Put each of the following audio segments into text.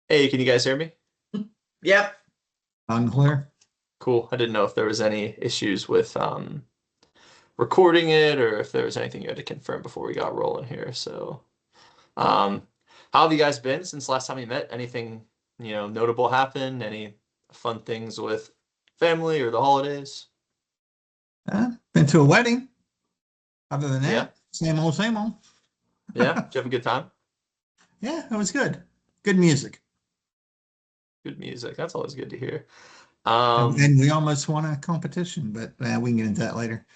Hey, can you guys hear me? Yep. Unclear. Cool. I didn't know if there was any issues with recording it or if there was anything you had to confirm before we got rolling here. So, um, how have you guys been since last time we met? Anything, notable happen? Any fun things with family or the holidays? Been to a wedding. Other than Yeah. that, same old, same old. Yeah. Did you have a good time? Yeah, it was good. Good music. Good music. That's always good to hear. And we almost won a competition, but we can get into that later.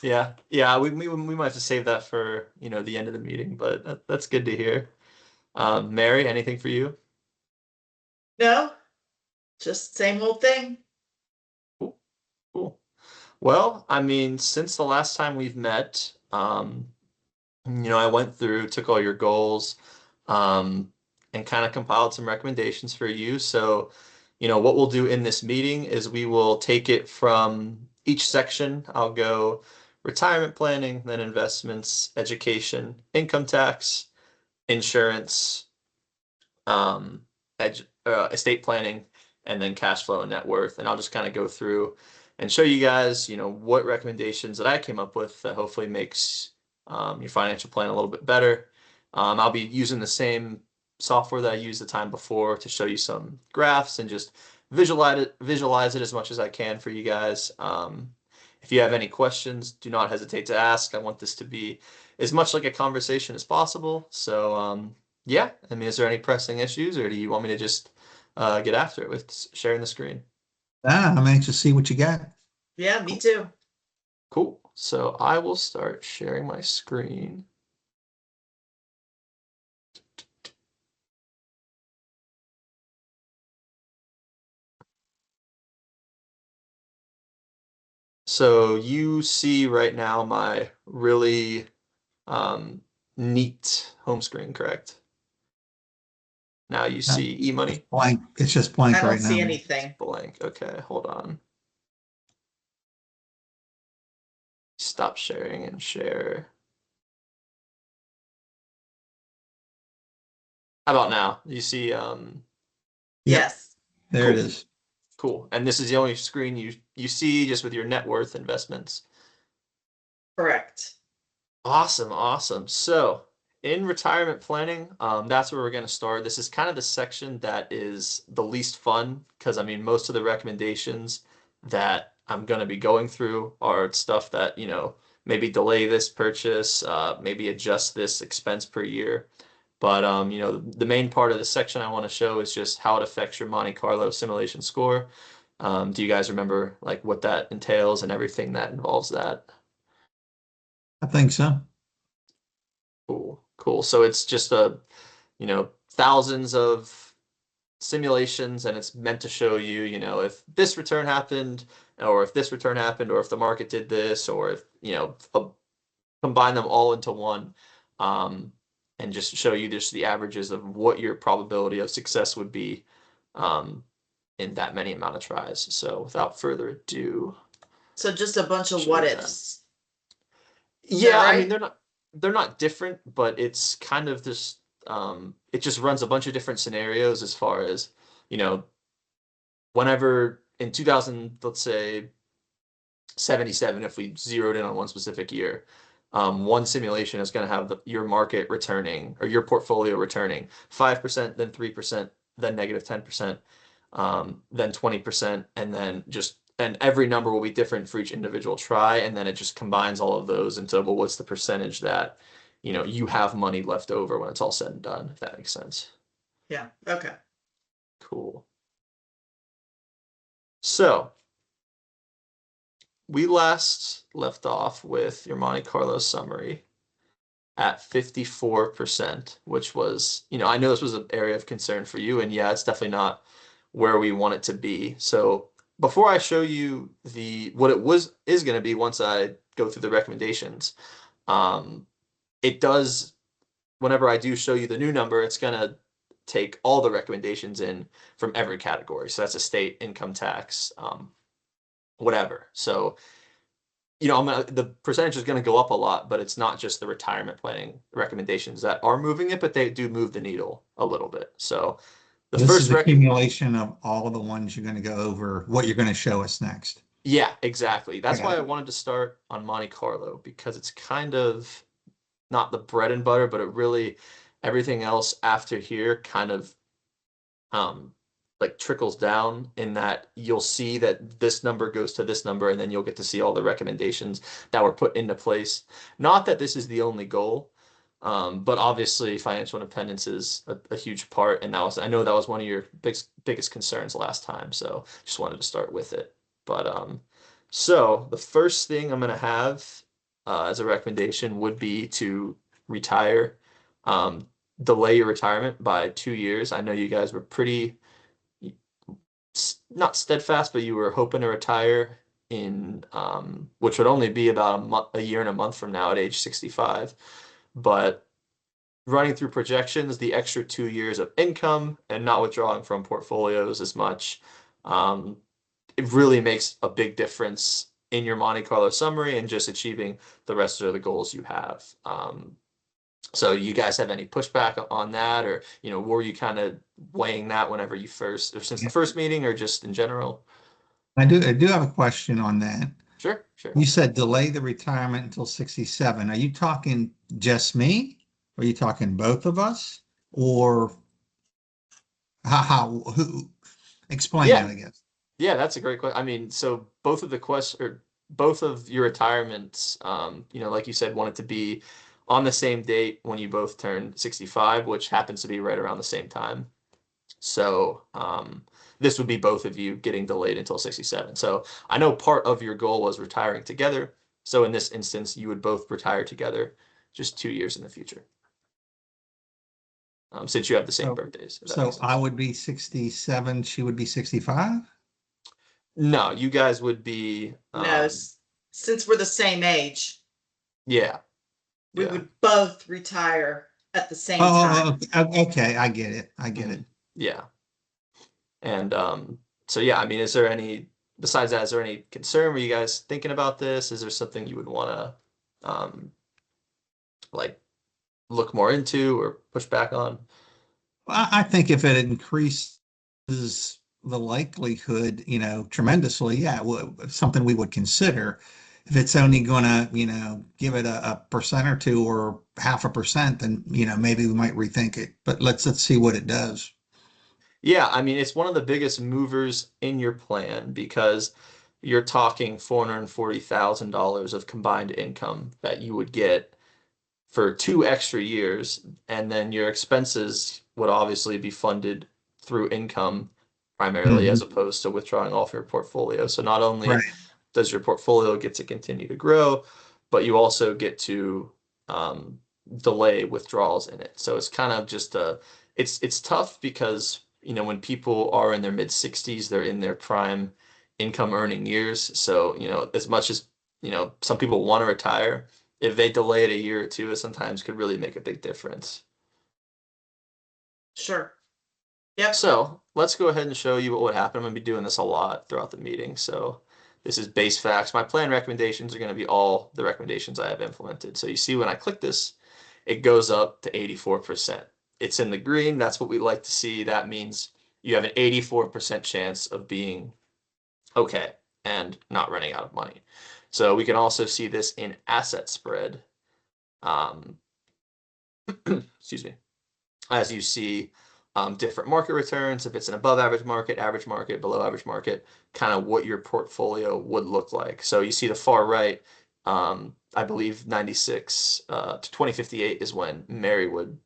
Yeah. Yeah. We might have to save that for, the end of the meeting, but that's good to hear. Mary, anything for you? No, just same old thing. Cool. Cool. Well, I mean, since the last time we've met, I went through, took all your goals, um, and kind of compiled some recommendations for you. So, what we'll do in this meeting is we will take it from each section. I'll go retirement planning, then investments, education, income tax, insurance, um, estate planning, and then cash flow and net worth. And I'll just kind of go through and show you guys, what recommendations that I came up with that hopefully makes your financial plan a little bit better. I'll be using the same software that I used the time before to show you some graphs and just visualize it as much as I can for you guys. If you have any questions, do not hesitate to ask. I want this to be as much like a conversation as possible. So, yeah, I mean, is there any pressing issues, or do you want me to just get after it with sharing the screen? I'm anxious to see what you got. Yeah, me Cool. too. Cool. So I will start sharing my screen. So you see right now my really um, neat home screen, correct? Now you Uh, see e-money. Blank. It's just I blank don't right now. see It's anything. blank. Okay, hold on. Stop sharing and share. How about now? You see, Yep, Yes, there it cool. is. Cool. And this is the only screen you see just with your net worth investments. correct. Awesome, awesome. So in retirement planning, that's where we're going to start. This is kind of the section that is the least fun because I mean most of the recommendations that I'm going to be going through are stuff that, maybe delay this purchase, maybe adjust this expense per year. But the main part of the section I want to show is just how it affects your Monte Carlo simulation score. Do you guys remember like what that entails and everything that involves that? I think so. Cool, cool. So it's just thousands of simulations, and it's meant to show you, if this return happened, or if this return happened, or if the market did this, or if, combine them all into one, um, and just show you just the averages of what your probability of success would be, um, in that many amount of tries. So without further ado, So just a bunch of show what you that. ifs. Is that Yeah, I mean right? they're not different, but it's kind of this it just runs a bunch of different scenarios as far as, you know, whenever in 2000, let's say 77, if we zeroed in on one specific year, one simulation is going to have your market returning or your portfolio returning 5%, then 3%, then negative 10%, then 20%, and then and every number will be different for each individual try, and then it just combines all of those into, well, what's the percentage that, you have money left over when it's all said and done, if that makes sense. Yeah. Okay. Cool. So we last left off with your Monte Carlo summary at 54%, which was, I know this was an area of concern for you, and yeah, it's definitely not where we want it to be. So before I show you what it is going to be once I go through the recommendations, um, it does, whenever I do show you the new number, it's going to take all the recommendations in from every category. So that's estate, income tax, whatever. So the percentage is going to go up a lot, but it's not just the retirement planning recommendations that are moving it, but they do move the needle a little bit. So The This is first the rec accumulation of all the ones you're going to go over, what you're going to show us next. Yeah, exactly. That's Got why I it. wanted to start on Monte Carlo because it's kind of not the bread and butter, but it really everything else after here kind of um like trickles down in that you'll see that this number goes to this number and then you'll get to see all the recommendations that were put into place. Not that this is the only goal, but obviously financial independence is a huge part, and I know that was one of your biggest concerns last time, so just wanted to start with it. But so the first thing I'm gonna have as a recommendation would be to retire, um, delay your retirement by 2 years. I know you guys were pretty not steadfast, but you were hoping to retire in which would only be about a year and a month from now at age 65. But running through projections, the extra 2 years of income and not withdrawing from portfolios as much, um, it really makes a big difference in your Monte Carlo summary and just achieving the rest of the goals you have. So you guys have any pushback on that, or were you kind of weighing that whenever you first, or since the first meeting, or just in general? I do have a question on that. Sure, sure. You said delay the retirement until 67. Are you talking just me? Are you talking both of us? Or who? Explain that, Yeah, I guess. yeah, that's a great question. I mean, so both of the quest or both of your retirements, like you said, wanted to be on the same date when you both turned 65, which happens to be right around the same time. So this would be both of you getting delayed until 67. So I know part of your goal was retiring together. So in this instance, you would both retire together just 2 years in the future, since you have the same So, birthdays, if that so makes I sense. would be 67, she would be 65? No, you guys would be, No, since we're the same age, yeah, we yeah. would both retire at the same Oh, time. okay, I get it. I get Mhm. it. Yeah. And so yeah, I mean, is there besides that, is there any concern? Were you guys thinking about this? Is there something you would want to like look more into or push back on? I think if it increases the likelihood, tremendously, yeah, something we would consider. If it's only going to, give it a percent or two or half a percent, then, maybe we might rethink it. But let's see what it does. Yeah, I mean, it's one of the biggest movers in your plan because you're talking $440,000 of combined income that you would get for 2 extra years, and then your expenses would obviously be funded through income primarily as Mhm. opposed to withdrawing off your portfolio. So not only Right. does your portfolio get to continue to grow, but you also get to um, delay withdrawals in it. So it's kind of just it's tough because when people are in their mid 60s, they're in their prime income earning years. So as much as some people want to retire, if they delay it a year or two, it sometimes could really make a big difference. Sure. Yep. So let's go ahead and show you what would happen. I'm going to be doing this a lot throughout the meeting. So this is base facts. My plan recommendations are going to be all the recommendations I have implemented. So you see when I click this, it goes up to 84%. It's in the green. That's what we like to see. That means you have an 84% chance of being okay and not running out of money. So we can also see this in asset spread. Um, excuse me. As you see different market returns, if it's an above average market, below average market, kind of what your portfolio would look like. So you see the far right, I believe 96 to 2058 is when Mary would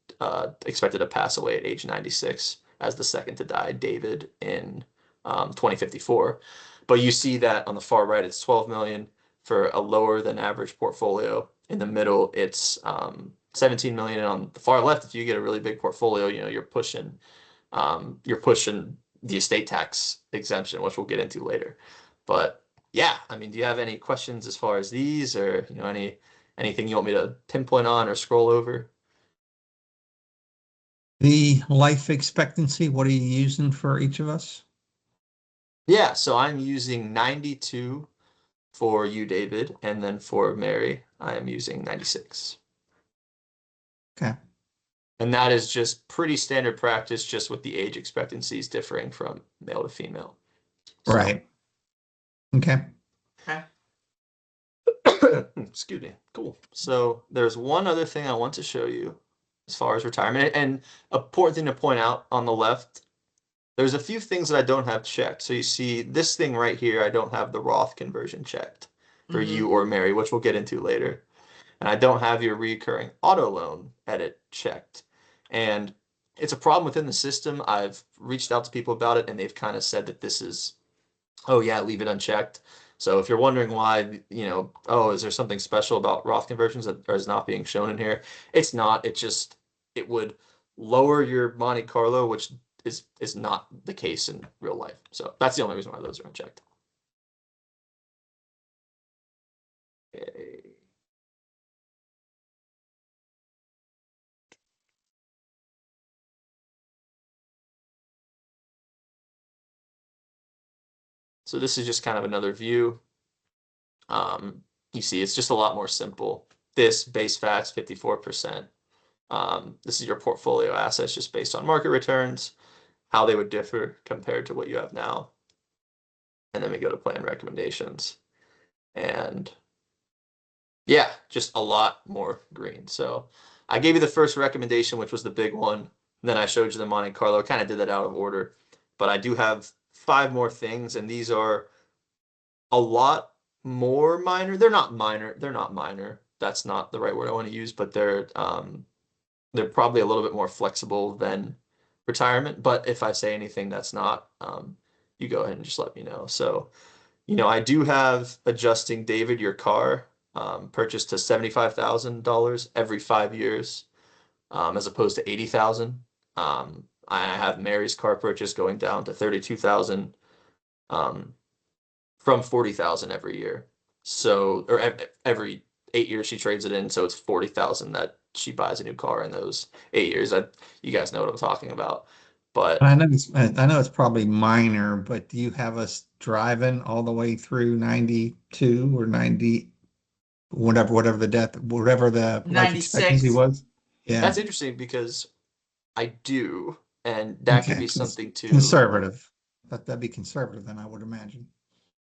expected to pass away at age 96 as the second to die, David in 2054. But you see that on the far right, it's 12 million for a lower than average portfolio. In the middle, it's 17 million. And on the far left, if you get a really big portfolio, you're pushing the estate tax exemption, which we'll get into later. But yeah, I mean, do you have any questions as far as these, or anything you want me to pinpoint on or scroll over? The life expectancy, what are you using for each of us? Yeah, so I'm using 92 for you, David, and then for Mary, I am using 96. Okay. And that is just pretty standard practice, just with the age expectancies differing from male to female. So, Right. Okay. Okay. excuse me. Cool. So there's one other thing I want to show you as far as retirement. And important thing to point out on the left, there's a few things that I don't have checked. So you see this thing right here, I don't have the Roth conversion checked for you or Mary, which we'll get into later. And I don't have your recurring auto loan edit checked. And it's a problem within the system. I've reached out to people about it, and they've kind of said that this is, oh yeah, leave it unchecked. So if you're wondering why, oh, is there something special about Roth conversions that is not being shown in here? It's not. It would lower your Monte Carlo, which is not the case in real life. So that's the only reason why those are unchecked. Okay. So this is just kind of another view. You see, it's just a lot more simple. This base fats 54%. This is your portfolio assets just based on market returns, how they would differ compared to what you have now. And then we go to plan recommendations. And yeah, just a lot more green. So I gave you the first recommendation, which was the big one. And then I showed you the Monte Carlo. Kind of did that out of order. But I do have 5 more things, and these are a lot more minor. They're not minor. They're not minor. That's not the right word I want to use, but they're probably a little bit more flexible than retirement. But if I say anything that's not, you go ahead and just let me know. So, I do have adjusting David your car purchased to $75,000 every 5 years, as opposed to 80,000. I have Mary's car purchase going down to 32,000. From 40,000 every year. So, or every 8 years she trades it in, so it's 40,000 that she buys a new car in those 8 years. You guys know what I'm talking about. But I know it's probably minor, but do you have us driving all the way through 92 or 90, whatever the life expectancy 96. was? Yeah. that's interesting because I do, and that could Okay. be something to, Conservative. That'd be conservative then I would imagine.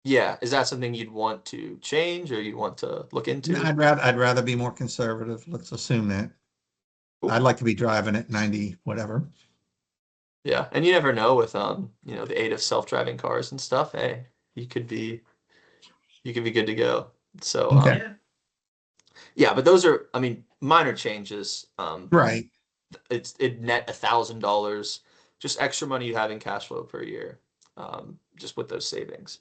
yeah, is that something you'd want to change or you'd want to look No, into? I'd rather be more conservative. Let's assume that. Cool. I'd like to be driving at 90, whatever. Yeah, and you never know with the aid of self-driving cars and stuff. Hey, you could be good to go. So Okay. Yeah. yeah, but those are, I mean, minor changes. Right. It net $1,000, just extra money you have in cash flow per year, just with those savings.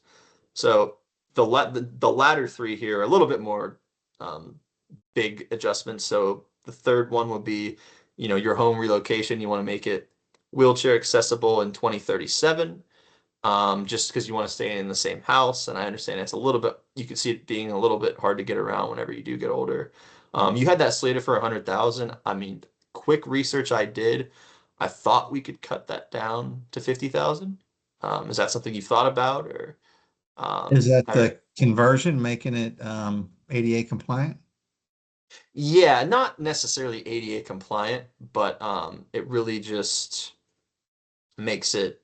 So the latter 3 here are a little bit more um, big adjustments. So the third one would be, your home relocation. You want to make it wheelchair accessible in 2037. Just because you want to stay in the same house. And I understand it's a little bit, you can see it being a little bit hard to get around whenever you do get older. You had that slated for 100,000. I mean, quick research I did, I thought we could cut that down to 50,000. Is that something you thought about or Is that have, the conversion making it ADA compliant? yeah, not necessarily ADA compliant, but it really just makes it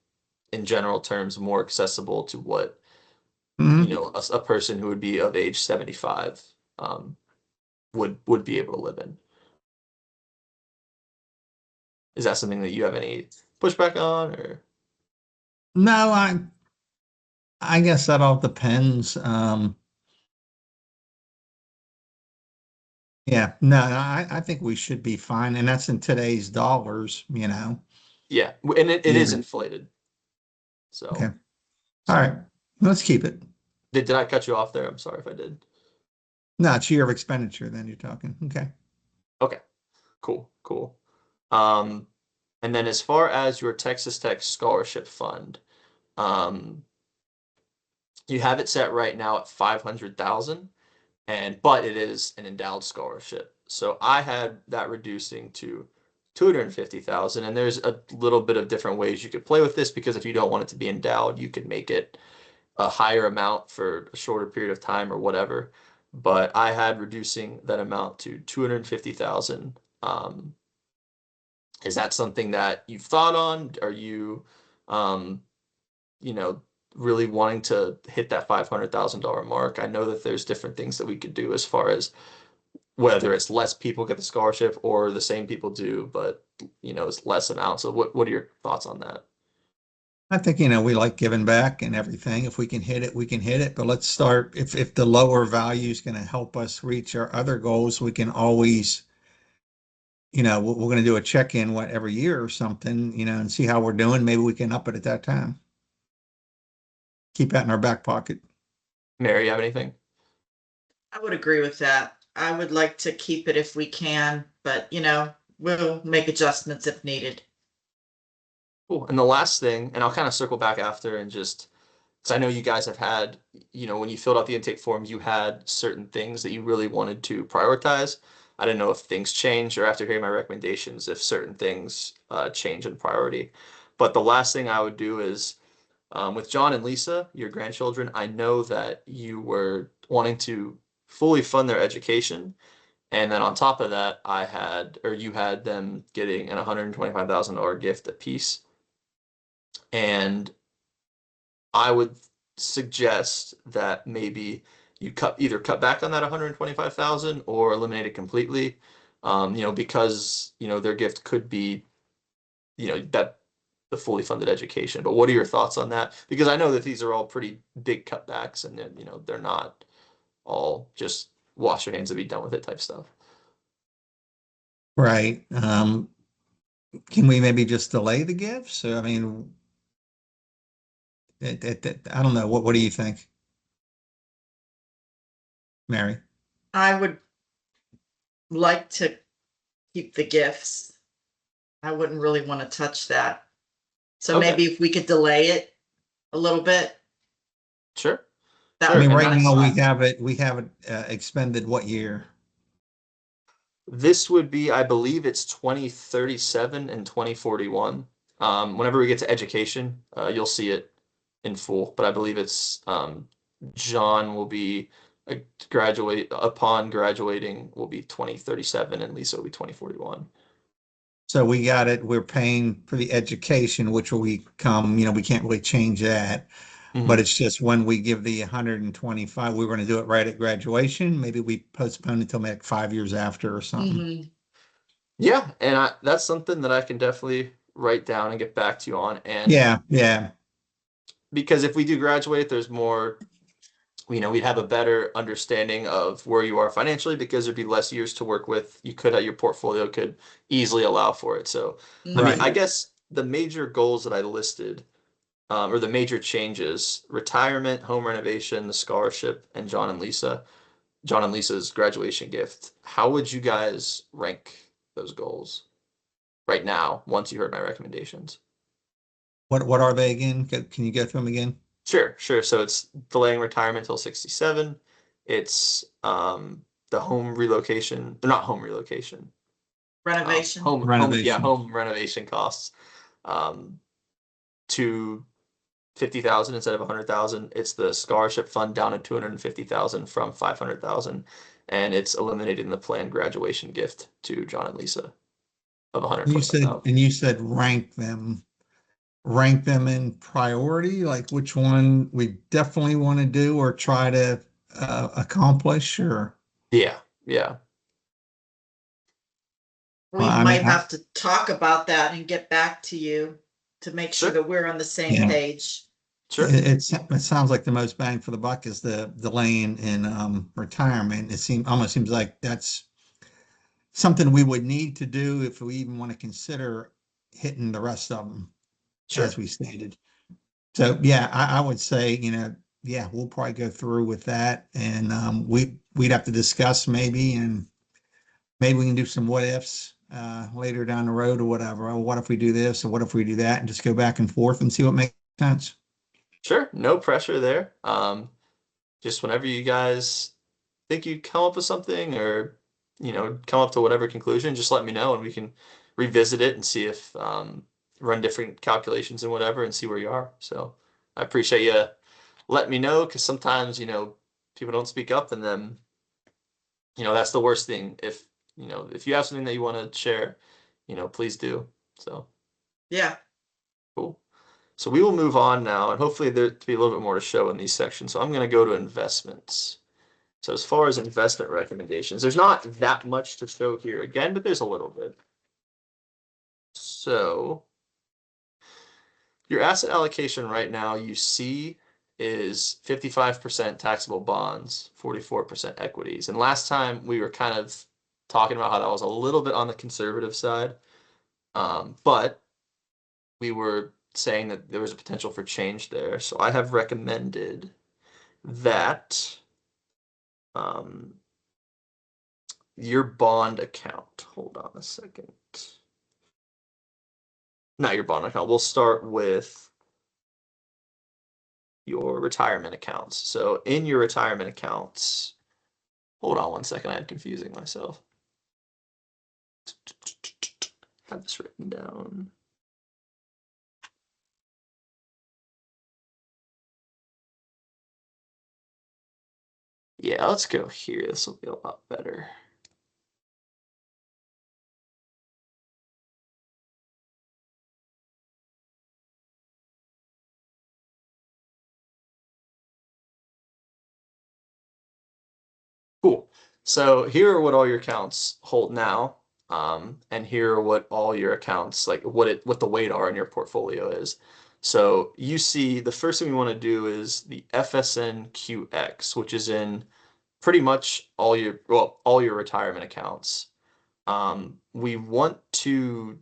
in general terms more accessible to what Mhm. a person who would be of age 75 um, would be able to live in. Is that something that you have any pushback on, or No, I guess that all depends. Yeah, no, I think we should be fine, and that's in today's dollars. yeah, and it is Yeah. inflated. Okay. So All sorry, right. Let's keep it. did I cut you off there? I'm sorry if I did. No, it's year of expenditure, then you're talking. Okay. Okay, cool. Um, and then as far as your Texas Tech scholarship fund, um, you have it set right now at 500,000. But it is an endowed scholarship. So I had that reducing to 250,000, and there's a little bit of different ways you could play with this because if you don't want it to be endowed, you could make it a higher amount for a shorter period of time or whatever. But I had reducing that amount to 250,000 Is that something that you've thought on? Are you, um, you know, really wanting to hit that $500,000 mark? I know that there's different things that we could do as far as whether it's less people get the scholarship or the same people do, but it's less amount. So what are your thoughts on that? I think, we like giving back and everything. If we can hit it, we can hit it. But let's start, if the lower value is going to help us reach our other goals, we can always, we're going to do a check-in, every year or something, and see how we're doing. Maybe we can up it at that time. Keep that in our back pocket. Mary, you have anything? I would agree with that. I would like to keep it if we can, but we'll make adjustments if needed. Cool. And the last thing, and I'll kind of circle back after and just, because I know you guys have had, when you filled out the intake form, you had certain things that you really wanted to prioritize. I didn't know if things changed or after hearing my recommendations, if certain things change in priority. But the last thing I would do is with John and Lisa, your grandchildren, I know that you were wanting to fully fund their education. And then on top of that, you had them getting an $125,000 gift apiece. And I would suggest that maybe you either cut back on that 125,000 or eliminate it completely. Because their gift could be, that the fully funded education. But what are your thoughts on that? Because I know that these are all pretty big cutbacks, and then, they're not all just wash your hands and be done with it type stuff. Right. Can we maybe just delay the gifts? I mean, I don't know. What do you think, Mary? I would like to keep the gifts. I wouldn't really want to touch that. So Okay, maybe if we could delay it a little bit, sure, that I sure. would mean, be And right now that's nice. we have it expended what year? this would be, I believe it's 2037 and 2041. Whenever we get to education, you'll see it in full, but I believe it's John will be graduate upon graduating will be 2037 and Lisa will be 2041. So we got it. We're paying for the education, which will become, we can't really change that. But Hmm. it's just when we give the 125, we were going to do it right at graduation. Maybe we postpone it until like 5 years after or something. Yeah, and that's something that I can definitely write down and get back to you on. And Yeah, yeah. because if we do graduate, there's more, we'd have a better understanding of where you are financially because there'd be less years to work with. Your portfolio could easily allow for it. So, I mean, Right. I Hmm. guess the major goals that I listed, or the major changes, retirement, home renovation, the scholarship, and John and Lisa's graduation gift. How would you guys rank those goals right now, once you heard my recommendations? What are they again? Can you go through them again? Sure, sure. So it's delaying retirement till 67. It's the home relocation, not home relocation, Renovation. yeah, Renovation. home renovation costs um to 50,000 instead of 100,000. It's the scholarship fund down to 250,000 from 500,000, and it's eliminating the planned graduation gift to John and Lisa of You said, 125,000. and you said rank them in priority, like which one we definitely want to do or try to accomplish, or Yeah, yeah, well, We I mean, might have to talk about that and get back to you to make sure sure, that we're on the same yeah, page. sure, it sounds like the most bang for the buck is the delaying in retirement. Almost seems like that's something we would need to do if we even want to consider hitting the rest of them, as sure. we stated. So yeah, I would say, yeah, we'll probably go through with that, and we'd have to discuss maybe, and maybe we can do some what ifs later down the road or whatever. Oh, what if we do this, or what if we do that, and just go back and forth and see what makes sense. Sure, no pressure there. Just whenever you guys think you come up with something or, come up to whatever conclusion, just let me know and we can revisit it and see if, run different calculations and whatever and see where you are. So I appreciate you letting me know because sometimes, people don't speak up and then, that's the worst thing. If you have something that you want to share, please do. So Yeah. cool. So we will move on now, and hopefully there to be a little bit more to show in these sections. So I'm going to go to investments. So as far as investment recommendations, there's not that much to show here again, but there's a little bit. So your asset allocation right now you see is 55% taxable bonds, 44% equities. And last time we were kind of talking about how that was a little bit on the conservative side, but we were saying that there was a potential for change there. So I have recommended that your bond account, hold on a second. Not your bond account. We'll start with your retirement accounts. So in your retirement accounts, hold on one second, I'm confusing myself. Have this written down. Yeah, let's go here. This will be a lot better. Cool. So here are what all your accounts hold now. And here are what all your accounts, like what the weight are in your portfolio is. So you see the first thing we want to do is the FSNQX, which is in pretty much all your retirement accounts. We want to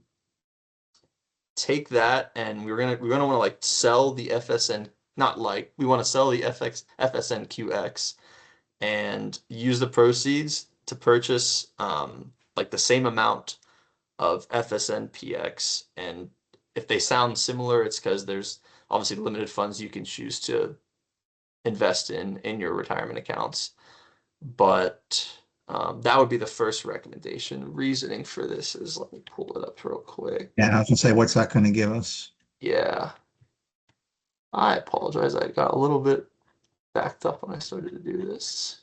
take that and we're gonna want to like sell the FSN, not like we want to sell the FSNQX and use the proceeds to purchase like the same amount of FSNPX. And if they sound similar, it's because there's obviously limited funds you can choose to invest in your retirement accounts. But that would be the first recommendation. Reasoning for this is, let me pull it up real quick. Yeah, I was gonna say, what's that going to give us? Yeah, I apologize. I got a little bit backed up when I started to do this.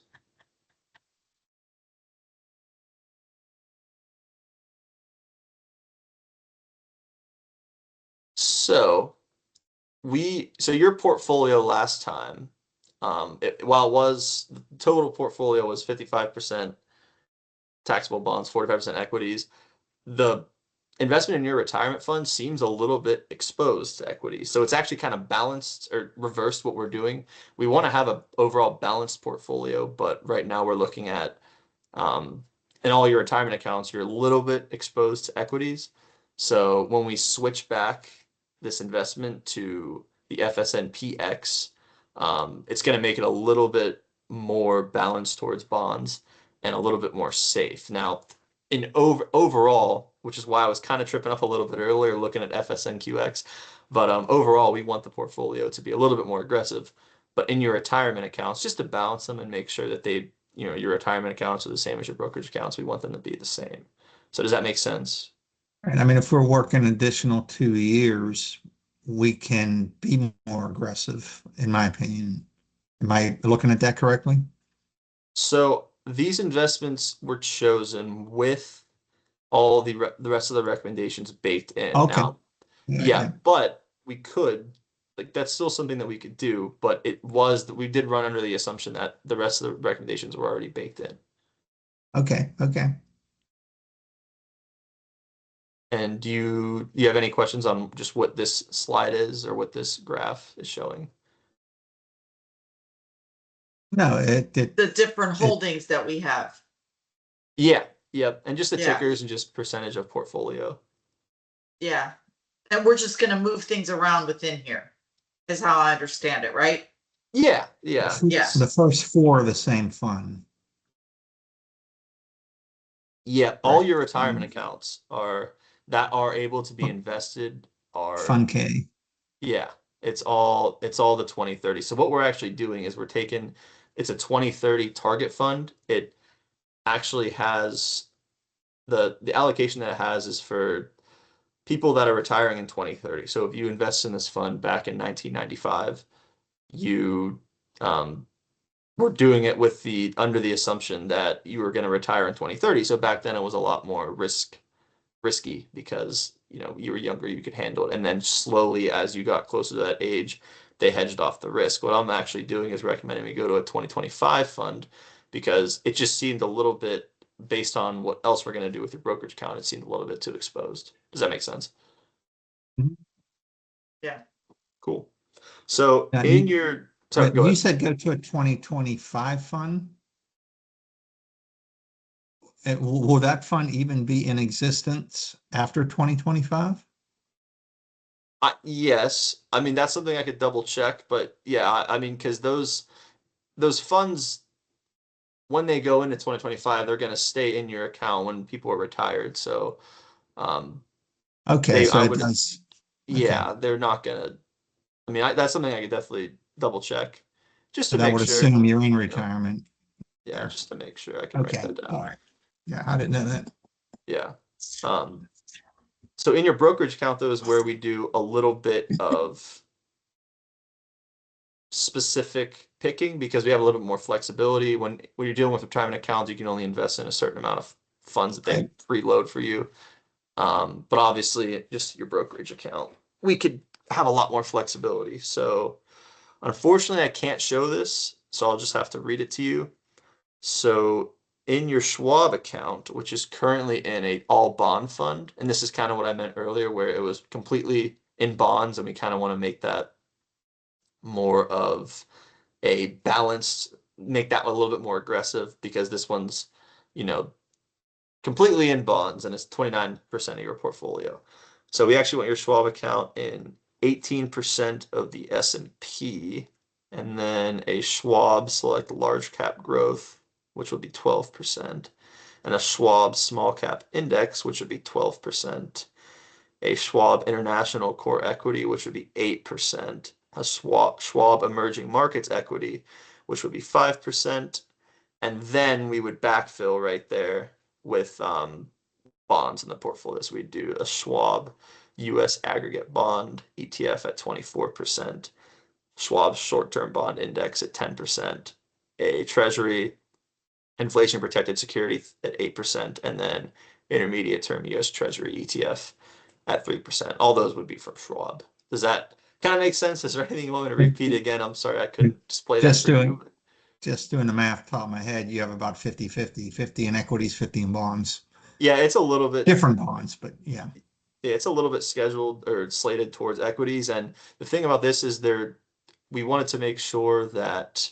So your portfolio last time, while it was the total portfolio was 55% taxable bonds, 45% equities, the investment in your retirement fund seems a little bit exposed to equity. So it's actually kind of balanced or reversed what we're doing. We want to have an overall balanced portfolio, but right now we're looking at in all your retirement accounts, you're a little bit exposed to equities. So when we switch back this investment to the FSNPX, it's going to make it a little bit more balanced towards bonds and a little bit more safe. Now, overall, which is why I was kind of tripping up a little bit earlier looking at FSNQX, but overall, we want the portfolio to be a little bit more aggressive. But in your retirement accounts, just to balance them and make sure that your retirement accounts are the same as your brokerage accounts, we want them to be the same. So does that make sense? And I mean, if we're working additional 2 years, we can be more aggressive, in my opinion. Am I looking at that correctly? So these investments were chosen with all the rest of the recommendations baked in. Okay. Now, Yeah, yeah, yeah. but we could, like, that's still something that we could do, but it was that we did run under the assumption that the rest of the recommendations were already baked in. Okay, okay. And do you have any questions on just what this slide is or what this graph is showing? No, The different it holdings that we have. Yeah, yep. And just the Yeah. tickers and just percentage of portfolio. Yeah. And we're just going to move things around within here, is how I understand it, right? Yeah, yeah. Yeah. the first four are the same fund. Yeah, all your Right. retirement accounts are able to be invested are Fund K. yeah, it's all the 2030. So what we're actually doing is it's a 2030 target fund. It actually has the allocation that it has is for people that are retiring in 2030. So if you invest in this fund back in 1995, you were doing it under the assumption that you were going to retire in 2030. So back then it was a lot more risk risky because, you were younger, you could handle it. And then slowly, as you got closer to that age, they hedged off the risk. What I'm actually doing is recommending we go to a 2025 fund because it just seemed a little bit, based on what else we're going to do with your brokerage account, it seemed a little bit too exposed. Does that make sense? Mhm. Yeah. Cool. So Now, in your, sorry, but go you ahead. said go to a 2025 fund. Will that fund even be in existence after 2025? Yes, I mean that's something I could double check, but yeah, I mean because those funds when they go into 2025, they're going to stay in your account when people are retired. So um, Okay, they so I it would does. Okay, yeah, they're not gonna. I mean that's something I could definitely double check just so to that make would sure. assume you're in You know, retirement yeah, there. just to make sure I can write Okay, that all down. right. Yeah, I didn't know that. Yeah. Um, so in your brokerage account, though, is where we do a little bit of specific picking because we have a little bit more flexibility. When you're dealing with retirement accounts, you can only invest in a certain amount of funds that they Right. preload for you. But obviously, just your brokerage account, we could have a lot more flexibility. So unfortunately, I can't show this, so I'll just have to read it to you. So in your Schwab account, which is currently in a all bond fund, and this is kind of what I meant earlier, where it was completely in bonds, and we kind of want to make that more of a balanced, make that a little bit more aggressive because this one's, you know, completely in bonds and it's 29% of your portfolio. So we actually want your Schwab account in 18% of the S&P and then a Schwab select large cap growth, which would be 12%, and a Schwab small cap index, which would be 12%, a Schwab international core equity, which would be 8%, a Schwab emerging markets equity, which would be 5%, and then we would backfill right there with bonds in the portfolio. So we do a Schwab US aggregate bond ETF at 24%, Schwab short-term bond index at 10%, a Treasury inflation protected security at 8%, and then intermediate term US Treasury ETF at 3%. All those would be from Schwab. Does that kind of make sense? Is there anything you want me to repeat again? I'm sorry I couldn't display that Just for you. doing just doing the math top of my head, you have about 50-50, 50 in equities, 50 in bonds. Yeah, it's a little bit Different bonds, but yeah. yeah, it's a little bit scheduled or slated towards equities. And the thing about this is we wanted to make sure that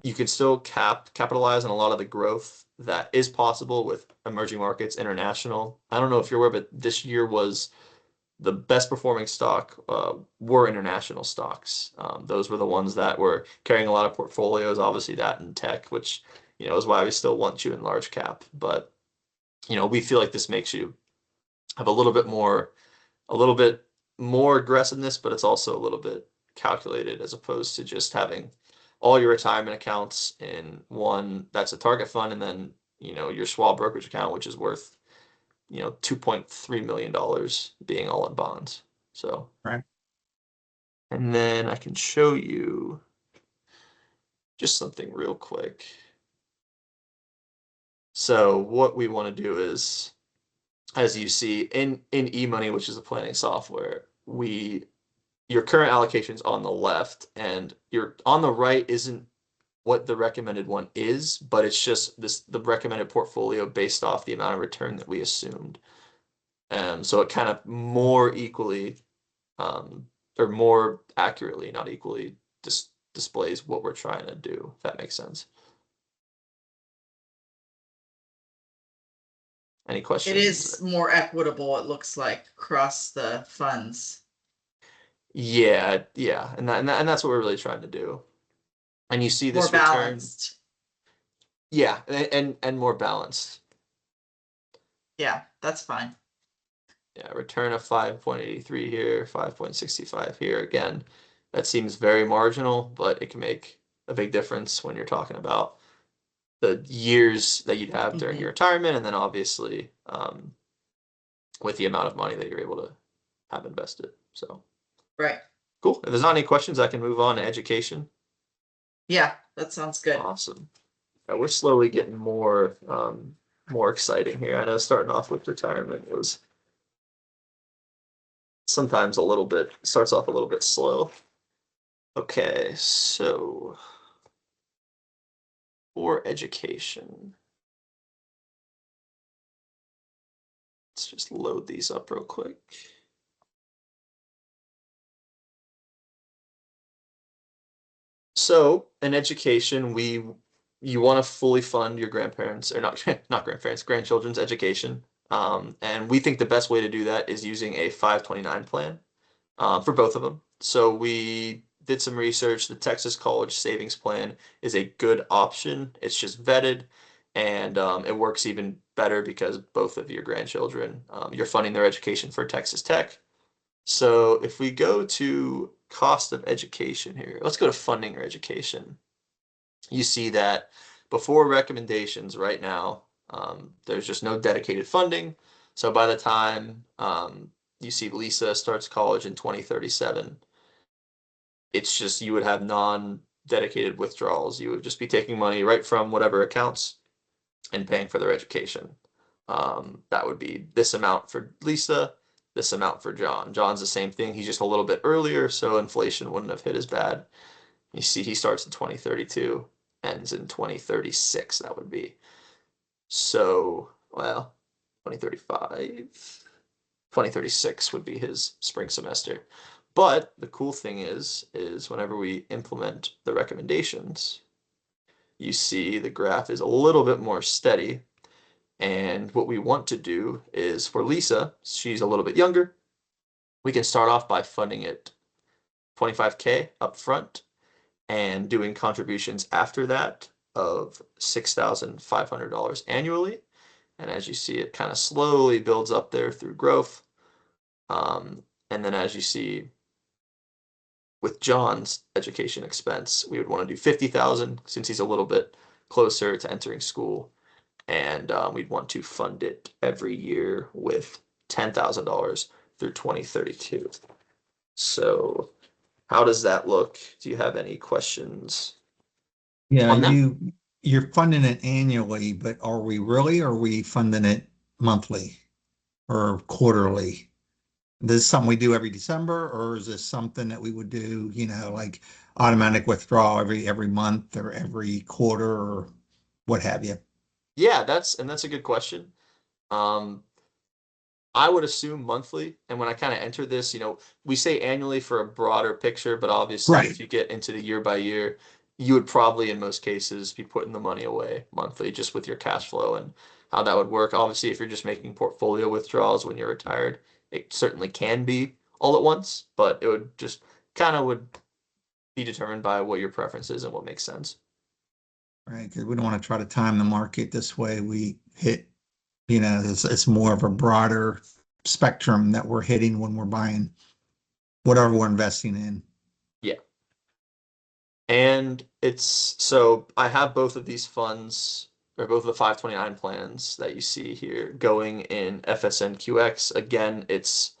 you can still capitalize on a lot of the growth that is possible with emerging markets, international. I don't know if you're aware, but this year was the best performing stock were international stocks. Those were the ones that were carrying a lot of portfolios, obviously that in tech, which, is why we still want you in large cap. But, we feel like this makes you have a little bit more aggressiveness, but it's also a little bit calculated as opposed to just having all your retirement accounts in one that's a target fund and then, your Schwab brokerage account, which is worth, $2.3 million being all in bonds. So, Right. and then I can show you just something real quick. So what we want to do is, as you see in eMoney, which is a planning software, your current allocation's on the left and your on the right isn't what the recommended one is, but it's just the recommended portfolio based off the amount of return that we assumed. So it kind of more equally or more accurately, not equally, displays what we're trying to do, if that makes sense. Any It questions? is more equitable, it looks like, across the funds. Yeah, yeah, and that's what we're really trying to do. And you see More this return, balanced. yeah, and more balanced. Yeah, that's fine. Yeah, return of 5.83 here, 5.65 here. Again, that seems very marginal, but it can make a big difference when you're talking about the years that you'd have during your retirement, and then obviously with the amount of money that you're able to have invested. So Right. cool. If there's not any questions, I can move on to education. Yeah, that sounds good. Awesome. We're slowly getting more more exciting here. I know starting off with retirement was sometimes a little bit, starts off a little bit slow. Okay, so for education, let's just load these up real quick. So in education, you want to fully fund your grandparents, or not not grandparents, grandchildren's education. And we think the best way to do that is using a 529 plan for both of them. So we did some research. The Texas College Savings Plan is a good option. It's just vetted, and it works even better because both of your grandchildren, you're funding their education for Texas Tech. So if we go to cost of education here, let's go to funding your education. You see that before recommendations right now, there's just no dedicated funding. So by the time you see Lisa starts college in 2037, it's just you would have non-dedicated withdrawals. You would just be taking money right from whatever accounts and paying for their education. That would be this amount for Lisa, this amount for John. John's the same thing. He's just a little bit earlier, so inflation wouldn't have hit as bad. You see, he starts in 2032, ends in 2036. That would be. So, well, 2035, 2036 would be his spring semester. But the cool thing is whenever we implement the recommendations, you see the graph is a little bit more steady. And what we want to do is for Lisa, she's a little bit younger. We can start off by funding it 25K up front and doing contributions after that of $6,500 annually. And as you see, it kind of slowly builds up there through growth. And then as you see with John's education expense, we would want to do 50,000 since he's a little bit closer to entering school. And we'd want to fund it every year with $10,000 through 2032. So how does that look? Do you have any questions Yeah, on that? you're funding it annually, but are we really, or are we funding it monthly or quarterly? This is something we do every December, or is this something that we would do, like automatic withdrawal every month or every quarter or what have you? Yeah, that's a good question. Um, I would assume monthly. And when I kind of enter this, we say annually for a broader picture, but obviously Right. if you get into the year by year, you would probably in most cases be putting the money away monthly just with your cash flow and how that would work. Obviously, if you're just making portfolio withdrawals when you're retired, it certainly can be all at once, but it would just kind of would be determined by what your preference is and what makes sense. Right, because we don't want to try to time the market this way. We hit, it's more of a broader spectrum that we're hitting when we're buying whatever we're investing in. Yeah. And so I have both of these funds or both of the 529 plans that you see here going in FSNQX. Again, it's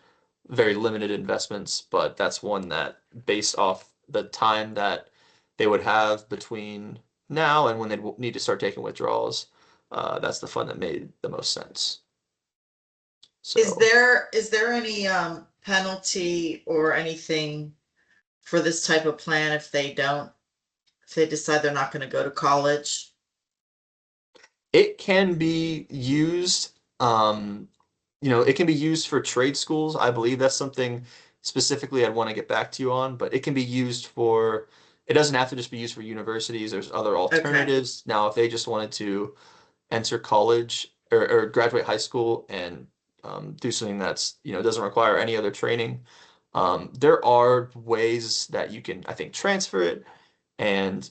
very limited investments, but that's one that based off the time that they would have between now and when they need to start taking withdrawals, that's the fund that made the most sense. Is So there any penalty or anything for this type of plan if they decide they're not going to go to college? it can be used, it can be used for trade schools. I believe that's something specifically I'd want to get back to you on, but it can be used for, it doesn't have to just be used for universities. There's other Okay. alternatives. Now, if they just wanted to enter college or graduate high school and do something that's, doesn't require any other training, there are ways that you can, I think, transfer it and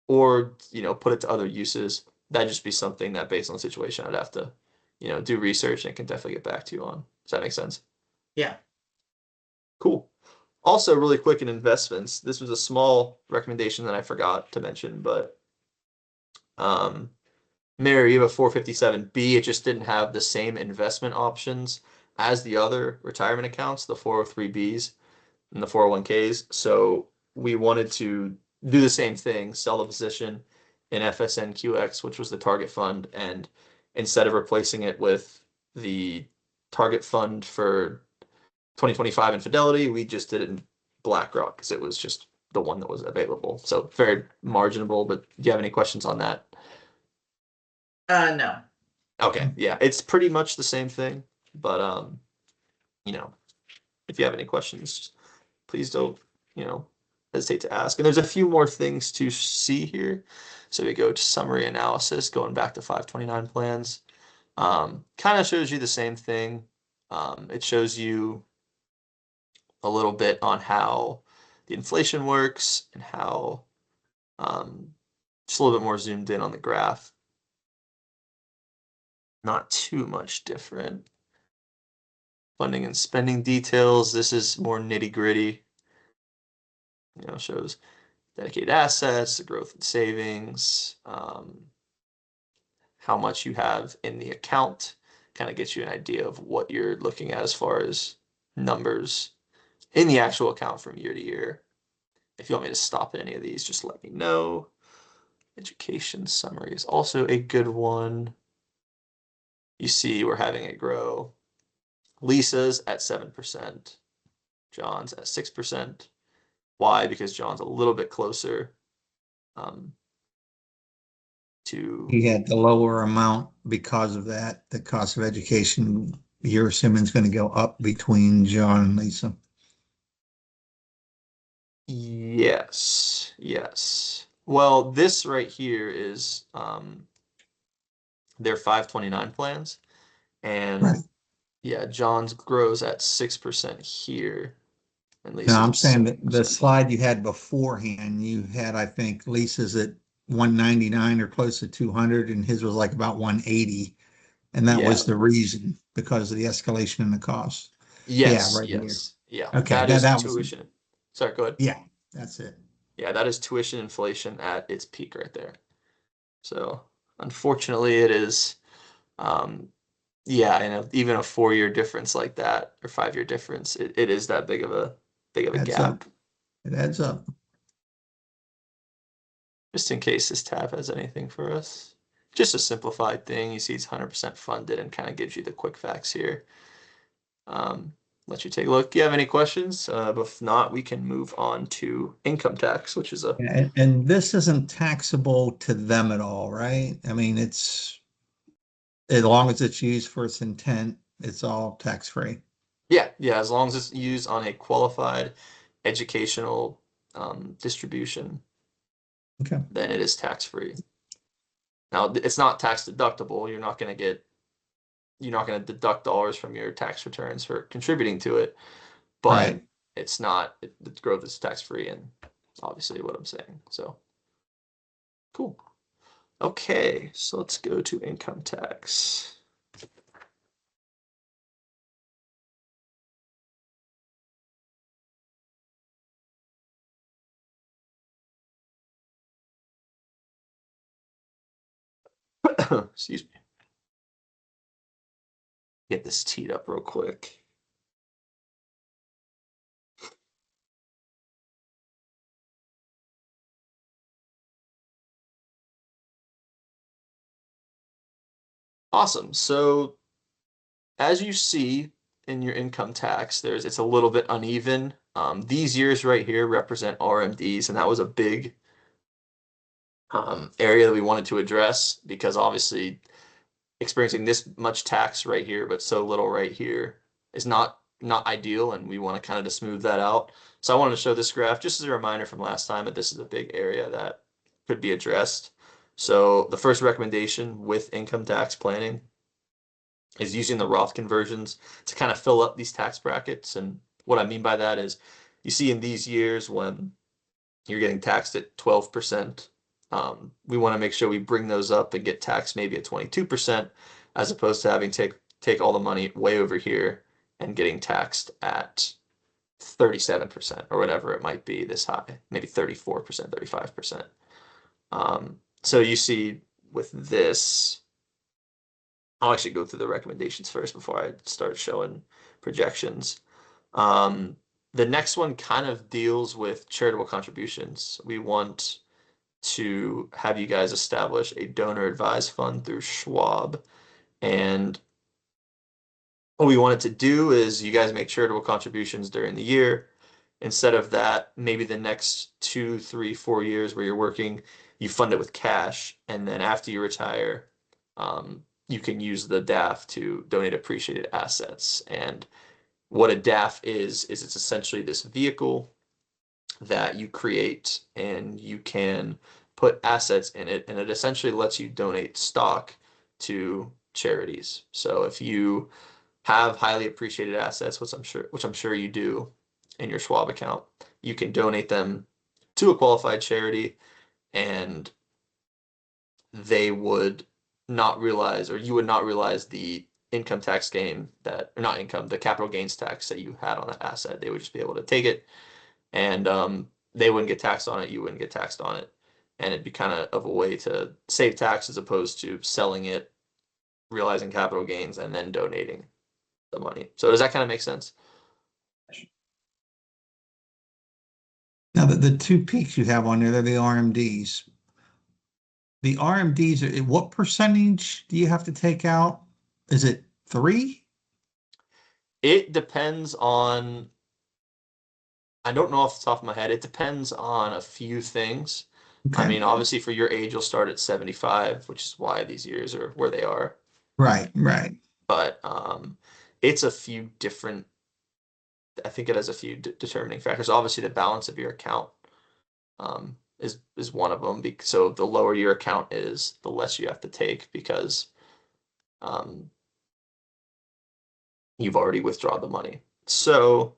or put it to other uses. That'd just be something that based on the situation I'd have to do research and can definitely get back to you on. Does that make sense? Yeah. Cool. Also, really quick in investments, this was a small recommendation that I forgot to mention, but um, Mary, you have a 457B. It just didn't have the same investment options as the other retirement accounts, the 403Bs and the 401Ks. So we wanted to do the same thing, sell the position in FSNQX, which was the target fund, and instead of replacing it with the target fund for 2025 Infidelity, we just did it in BlackRock because it was just the one that was available. So very marginable, but do you have any questions on that? No. Okay, yeah, it's pretty much the same thing, but if you have any questions, please don't, hesitate to ask. And there's a few more things to see here. So we go to summary analysis, going back to 529 plans. Kind of shows you the same thing. It shows you a little bit on how the inflation works and how just a little bit more zoomed in on the graph. Not too much different. Funding and spending details. This is more nitty gritty. Shows dedicated assets, the growth in savings, how much you have in the account. Kind of gets you an idea of what you're looking at as far as numbers in the actual account from year to year. If you want me to stop at any of these, just let me know. Education summary is also a good one. You see we're having it grow. Lisa's at 7%. John's at 6%. Why? Because John's a little bit closer to. He had the lower amount because of that. The cost of education, you're assuming is going to go up between John and Lisa. Yes, yes. Well, this right here is their 529 plans. And Right. yeah, John's grows at 6% here. And No, Lisa's I'm at saying that the 7%. slide you had beforehand, you had, I think, Lisa's at 199 or close to 200, and his was like about 180. And that Yeah. was the reason because of the escalation in the cost. Yes, right here. yes. Yeah. Okay, That is that was, tuition. Sorry, go ahead. yeah, that's it. Yeah, that is tuition inflation at its peak right there. So unfortunately it is yeah, and even a 4-year difference like that or 5-year difference, it is that big of a Adds gap. up. It adds up. Just in case this tab has anything for us. Just a simplified thing. You see it's 100% funded and kind of gives you the quick facts here. Let you take a look. Do you have any questions? But if not, we can move on to income tax, which is a And this isn't taxable to them at all, right? I mean, it's as long as it's used for its intent, it's all tax free. yeah, as long as it's used on a qualified educational distribution, Okay. then it is tax free. Now it's not tax deductible. You're not going to deduct dollars from your tax returns for contributing to it, but Right. it's not, the growth is tax free, and obviously what I'm saying. So cool. Okay, so let's go to income tax. Excuse me. Get this teed up real quick. Awesome. So as you see in your income tax, it's a little bit uneven. These years right here represent RMDs, and that was a big area that we wanted to address because obviously experiencing this much tax right here, but so little right here is not ideal, and we want to kind of just smooth that out. So I wanted to show this graph just as a reminder from last time that this is a big area that could be addressed. So the first recommendation with income tax planning is using the Roth conversions to kind of fill up these tax brackets. And what I mean by that is you see in these years when you're getting taxed at 12%, we want to make sure we bring those up and get taxed maybe at 22%, as opposed to having take all the money way over here and getting taxed at 37% or whatever it might be this high, maybe 34%, 35%. So you see with this, I'll actually go through the recommendations first before I start showing projections. The next one kind of deals with charitable contributions. We want to have you guys establish a donor advised fund through Schwab. And what we want it to do is you guys make charitable contributions during the year. Instead of that, maybe the next 2, 3, 4 years where you're working, you fund it with cash, and then after you retire, you can use the DAF to donate appreciated assets. And what a DAF is it's essentially this vehicle that you create, and you can put assets in it, and it essentially lets you donate stock to charities. So if you have highly appreciated assets, which I'm sure you do in your Schwab account, you can donate them to a qualified charity, and they would not realize, or you would not realize the income tax gain that, or not income, the capital gains tax that you had on that asset. They would just be able to take it, and they wouldn't get taxed on it. You wouldn't get taxed on it, and it'd be kind of a way to save tax as opposed to selling it, realizing capital gains, and then donating the money. So does that kind of make sense? Now, the two peaks you have on there, they're the RMDs. The RMDs, what percentage do you have to take out? Is it 3? It depends on, I don't know off the top of my head. It depends on a few things. I Okay. mean, obviously for your age, you'll start at 75, which is why these years are where they are. Right, right. But it's a few different, I think it has a few determining factors. Obviously, the balance of your account is one of them. So the lower your account is, the less you have to take because um, you've already withdrawn the money. So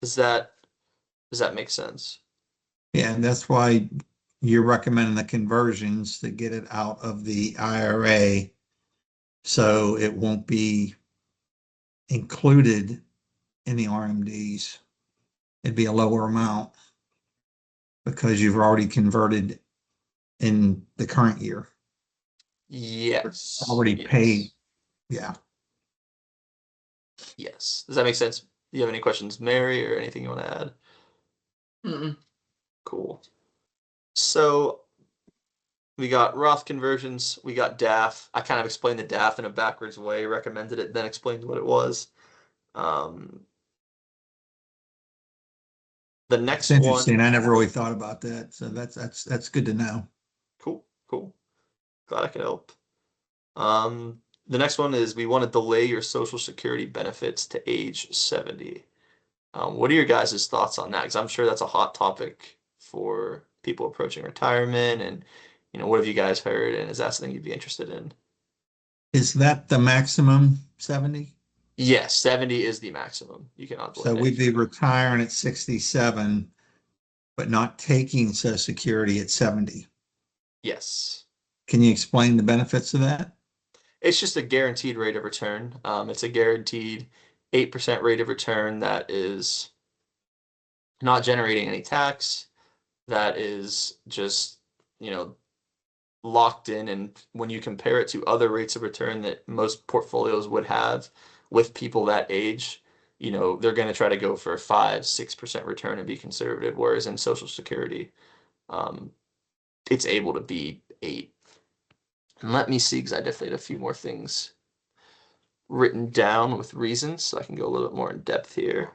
does that does that make sense? Yeah, and that's why you're recommending the conversions to get it out of the IRA so it won't be included in the RMDs. It'd be a lower amount because you've already converted in the current year. Yes. Already paid. Yes. Yeah. Yes. Does that make sense? Do you have any questions, Mary, or anything you want to add? Mm-mm. Cool. So we got Roth conversions, we got DAF. I kind of explained the DAF in a backwards way, recommended it, then explained what it was. Um, the It's next interesting. one, I never really thought about that. So that's good to know. cool, cool. Glad I could help. The next one is we want to delay your Social Security benefits to age 70. What are your guys' thoughts on that? Because I'm sure that's a hot topic for people approaching retirement, and what have you guys heard, and is that something you'd be interested in? Is that the maximum 70? Yes, 70 is the maximum. You cannot delay So it any we'd be further. retiring at 67, but not taking Social Security at 70. Yes. Can you explain the benefits of that? It's just a guaranteed rate of return. It's a guaranteed 8% rate of return that is not generating any tax, that is just, you know, locked in. And when you compare it to other rates of return that most portfolios would have with people that age, they're going to try to go for a 5, 6% return and be conservative. Whereas in Social Security, um, it's able to be 8. And let me see, because I definitely had a few more things written down with reasons, so I can go a little bit more in depth here.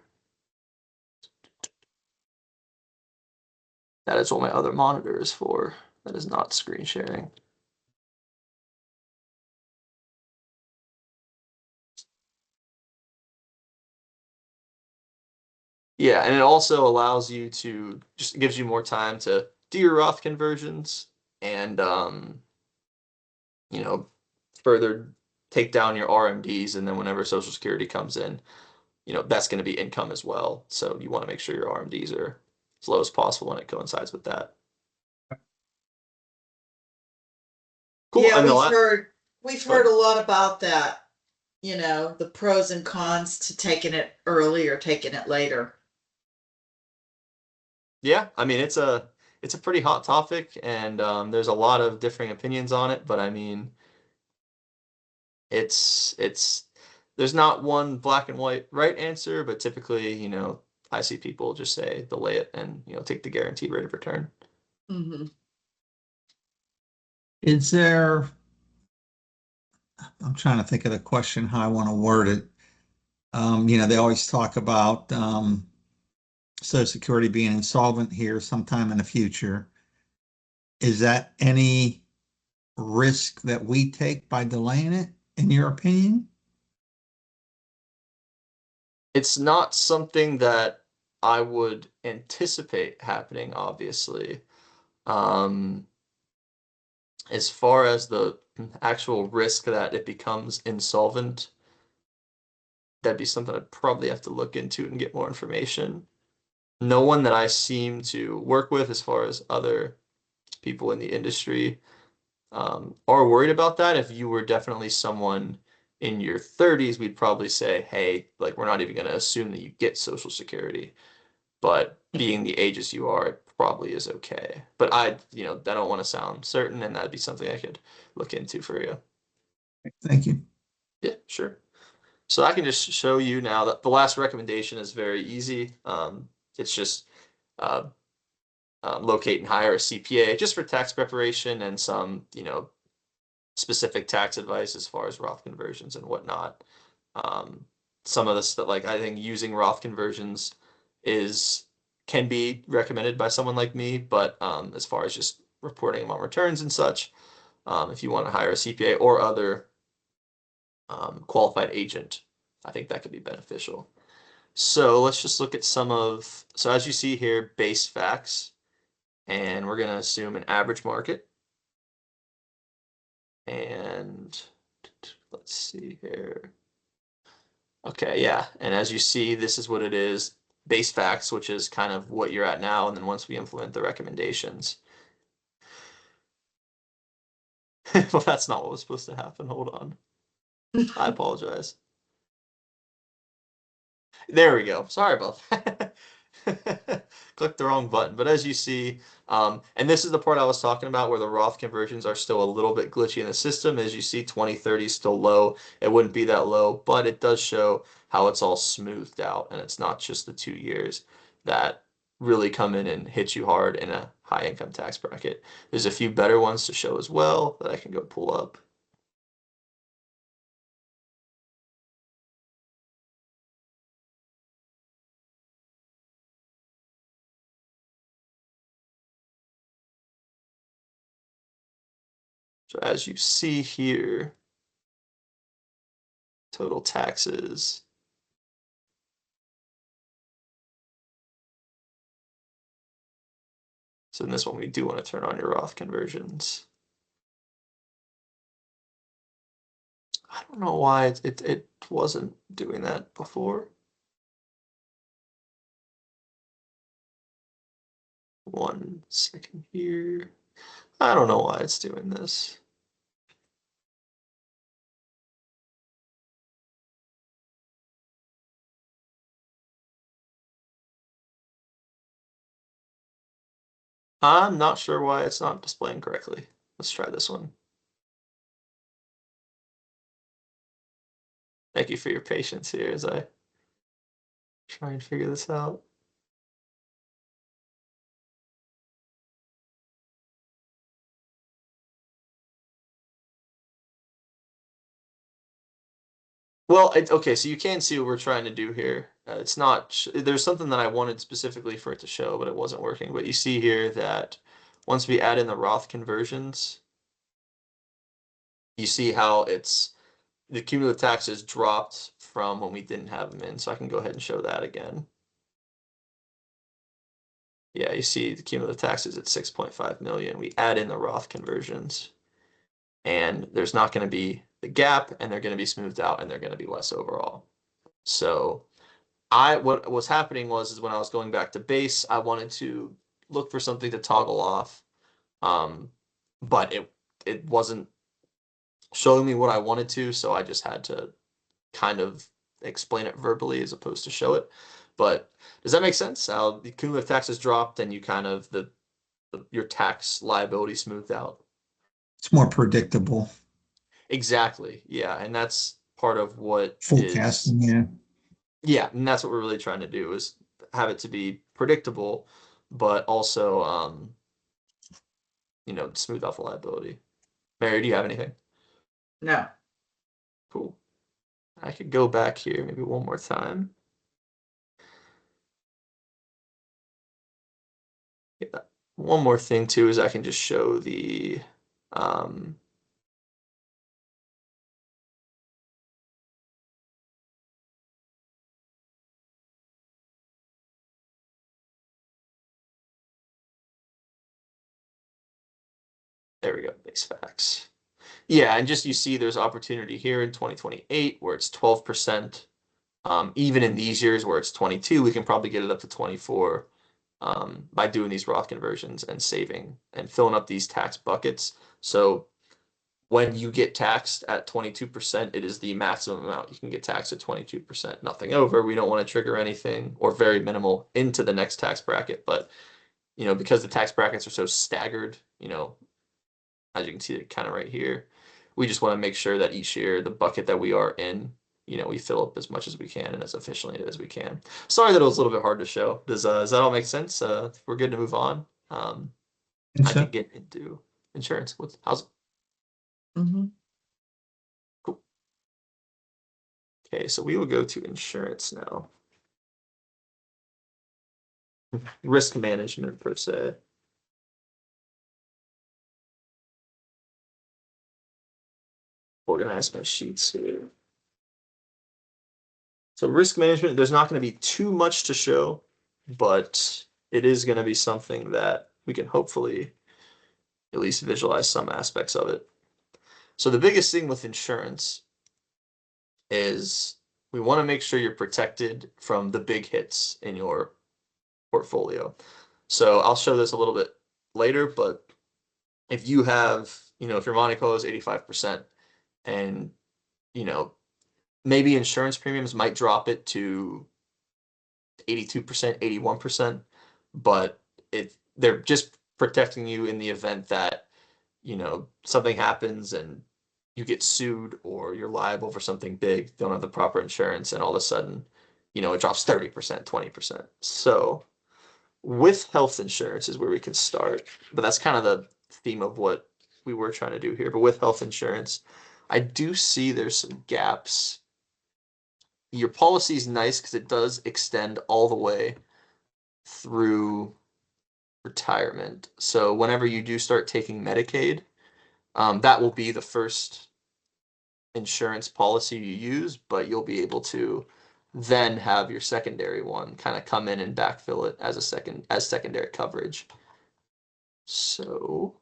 That is what my other monitor is for. That is not screen sharing. Yeah, and it also allows you to, just gives you more time to do your Roth conversions and you know, further take down your RMDs, and then whenever Social Security comes in, that's going to be income as well. So you want to make sure your RMDs are as low as possible when it coincides with that. Cool. Yeah, And the we've go heard ahead. a lot about that, the pros and cons to taking it early or taking it later. Yeah, I mean it's a pretty hot topic, and there's a lot of differing opinions on it. But I mean, it's there's not one black and white right answer, but typically, I see people just say delay it and take the guaranteed rate of return. Hmm. Is there I'm trying to think of the question, how I want to word it. They always talk about Social Security being insolvent here sometime in the future. Is that any risk that we take by delaying it, in your opinion? It's not something that I would anticipate happening, obviously. Um, as far as the actual risk that it becomes insolvent, that'd be something I'd probably have to look into and get more information. No one that I seem to work with, as far as other people in the industry, are worried about that. If you were definitely someone in your 30s, we'd probably say, hey, like, we're not even going to assume that you get Social Security. But being the ages you are, it probably is okay. But I don't want to sound certain, and that'd be something I could look into for you. Thank you. Yeah, sure. So I can just show you now that the last recommendation is very easy. It's just uh, locate and hire a CPA just for tax preparation and some, specific tax advice as far as Roth conversions and whatnot. Um, some of this that, like, I think using Roth conversions is can be recommended by someone like me, but as far as just reporting them on returns and such, if you want to hire a CPA or other qualified agent, I think that could be beneficial. So let's just look at so as you see here, base facts, and we're going to assume an average market. And let's see here. Okay, yeah. And as you see, this is what it is. Base facts, which is kind of what you're at now. And then once we implement the recommendations. Well, that's not what was supposed to happen. Hold on. I apologize. There we go. Sorry about that. Clicked the wrong button. But as you see, and this is the part I was talking about where the Roth conversions are still a little bit glitchy in the system. As you see, 2030 is still low. It wouldn't be that low, but it does show how it's all smoothed out. And it's not just the 2 years that really come in and hit you hard in a high income tax bracket. There's a few better ones to show as well that I can go pull up. So as you see here, total taxes. So in this one, we do want to turn on your Roth conversions. I don't know why it wasn't doing that before. One second here. I don't know why it's doing this. I'm not sure why it's not displaying correctly. Let's try this one. Thank you for your patience here as I try and figure this out. Well, okay, so you can see what we're trying to do here. It's not, there's something that I wanted specifically for it to show, but it wasn't working. But you see here that once we add in the Roth conversions, you see how the cumulative taxes dropped from when we didn't have them in. So I can go ahead and show that again. Yeah, you see the cumulative taxes at 6.5 million. We add in the Roth conversions, and there's not going to be the gap, and they're going to be smoothed out, and they're going to be less overall. So what was happening is when I was going back to base, I wanted to look for something to toggle off, but it wasn't showing me what I wanted to, so I just had to kind of explain it verbally as opposed to show it. But does that make sense? How the cumulative taxes dropped and you kind of your tax liability smoothed out. It's more predictable. Exactly. Yeah, and that's part of what is Forecasting, yeah. yeah, and that's what we're really trying to do is have it to be predictable, but also smooth out the liability. Mary, do you have anything? No. Cool. I could go back here maybe one more time. Yeah. One more thing too is I can just show the there we go, base facts. Yeah, and just you see there's opportunity here in 2028 where it's 12%. Even in these years where it's 22, we can probably get it up to 24 by doing these Roth conversions and saving and filling up these tax buckets. So when you get taxed at 22%, it is the maximum amount you can get taxed at 22%. Nothing over. We don't want to trigger anything or very minimal into the next tax bracket. But, because the tax brackets are so staggered, as you can see kind of right here, we just want to make sure that each year the bucket that we are in, we fill up as much as we can and as efficiently as we can. Sorry that it was a little bit hard to show. Does that all make sense? We're good to move on. And I so, can get into insurance. How's it? Mm-hmm. Cool. Okay, so we will go to insurance now. Risk management per se. Organize my sheets here. So risk management, there's not going to be too much to show, but it is going to be something that we can hopefully at least visualize some aspects of it. So the biggest thing with insurance is we want to make sure you're protected from the big hits in your portfolio. So I'll show this a little bit later, but if you have, if your Monte Carlo is 85% and, maybe insurance premiums might drop it to 82%, 81%, but they're just protecting you in the event that, something happens and you get sued or you're liable for something big, don't have the proper insurance, and all of a sudden, it drops 30%, 20%. So with health insurance is where we can start, but that's kind of the theme of what we were trying to do here. But with health insurance, I do see there's some gaps. Your policy is nice because it does extend all the way through retirement. So whenever you do start taking Medicaid, that will be the first insurance policy you use, but you'll be able to then have your secondary one kind of come in and backfill it as secondary coverage. So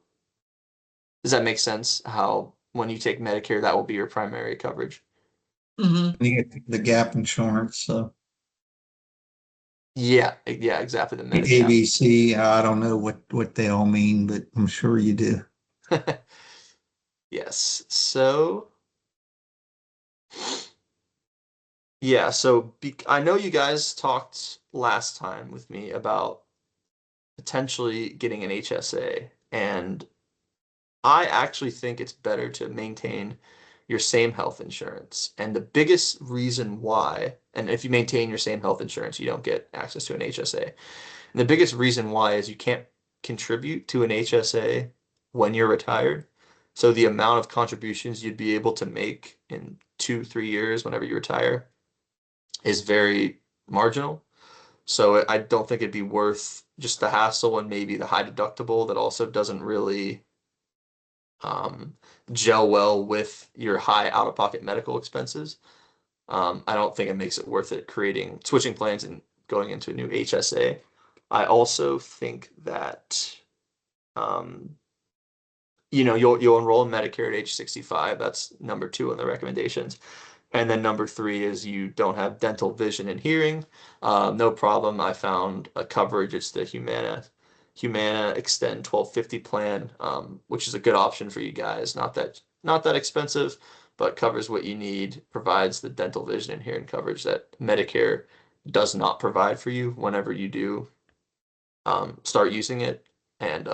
does that make sense? How when you take Medicare, that will be your primary coverage? Mm-hmm. you get the gap insurance, so Yeah, exactly. The the Medigap. ABC, I don't know what they all mean, but I'm sure you do. Yes. So yeah, so I know you guys talked last time with me about potentially getting an HSA, and I actually think it's better to maintain your same health insurance. And the biggest reason why, and if you maintain your same health insurance, you don't get access to an HSA. And the biggest reason why is you can't contribute to an HSA when you're retired. So the amount of contributions you'd be able to make in 2, 3 years whenever you retire is very marginal. So I don't think it'd be worth just the hassle and maybe the high deductible that also doesn't really um, gel well with your high out-of-pocket medical expenses. I don't think it makes it worth it switching plans and going into a new HSA. I also think that um, you'll enroll in Medicare at age 65. That's number 2 on the recommendations. And then number 3 is you don't have dental, vision, and hearing. No problem. I found a coverage. It's the Humana Extend 1250 plan, which is a good option for you guys. Not that expensive, but covers what you need. Provides the dental, vision, and hearing coverage that Medicare does not provide for you whenever you do start using it, and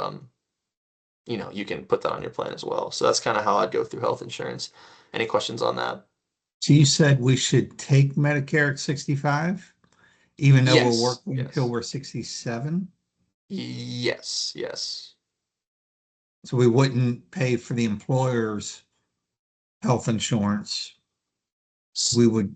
you can put that on your plan as well. So that's kind of how I'd go through health insurance. Any questions on that? So you said we should take Medicare at 65, even though we're Yes, working until yes, we're 67? yes, yes. So we wouldn't pay for the employer's health insurance. we would,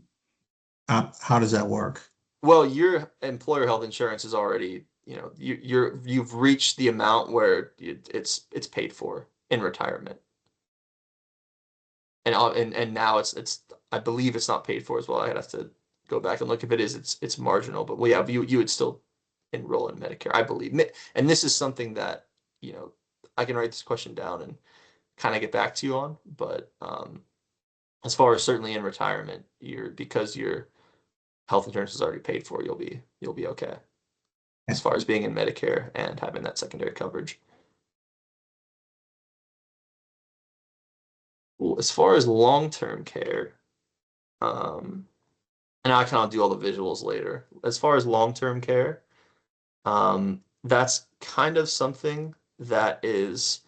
how does that work? Well, your employer health insurance is already, you've reached the amount where it's paid for in retirement. And now it's I believe it's not paid for as well. I'd have to go back and look. If it is, it's marginal. But well, yeah, you would still enroll in Medicare, I believe. And this is something that, I can write this question down and kind of get back to you on. But as far as certainly in retirement, because your health insurance is already paid for, you'll be okay as far as being in Medicare and having that secondary coverage. Well, as far as long-term care, and I kind of do all the visuals later. As far as long-term care, that's kind of something that is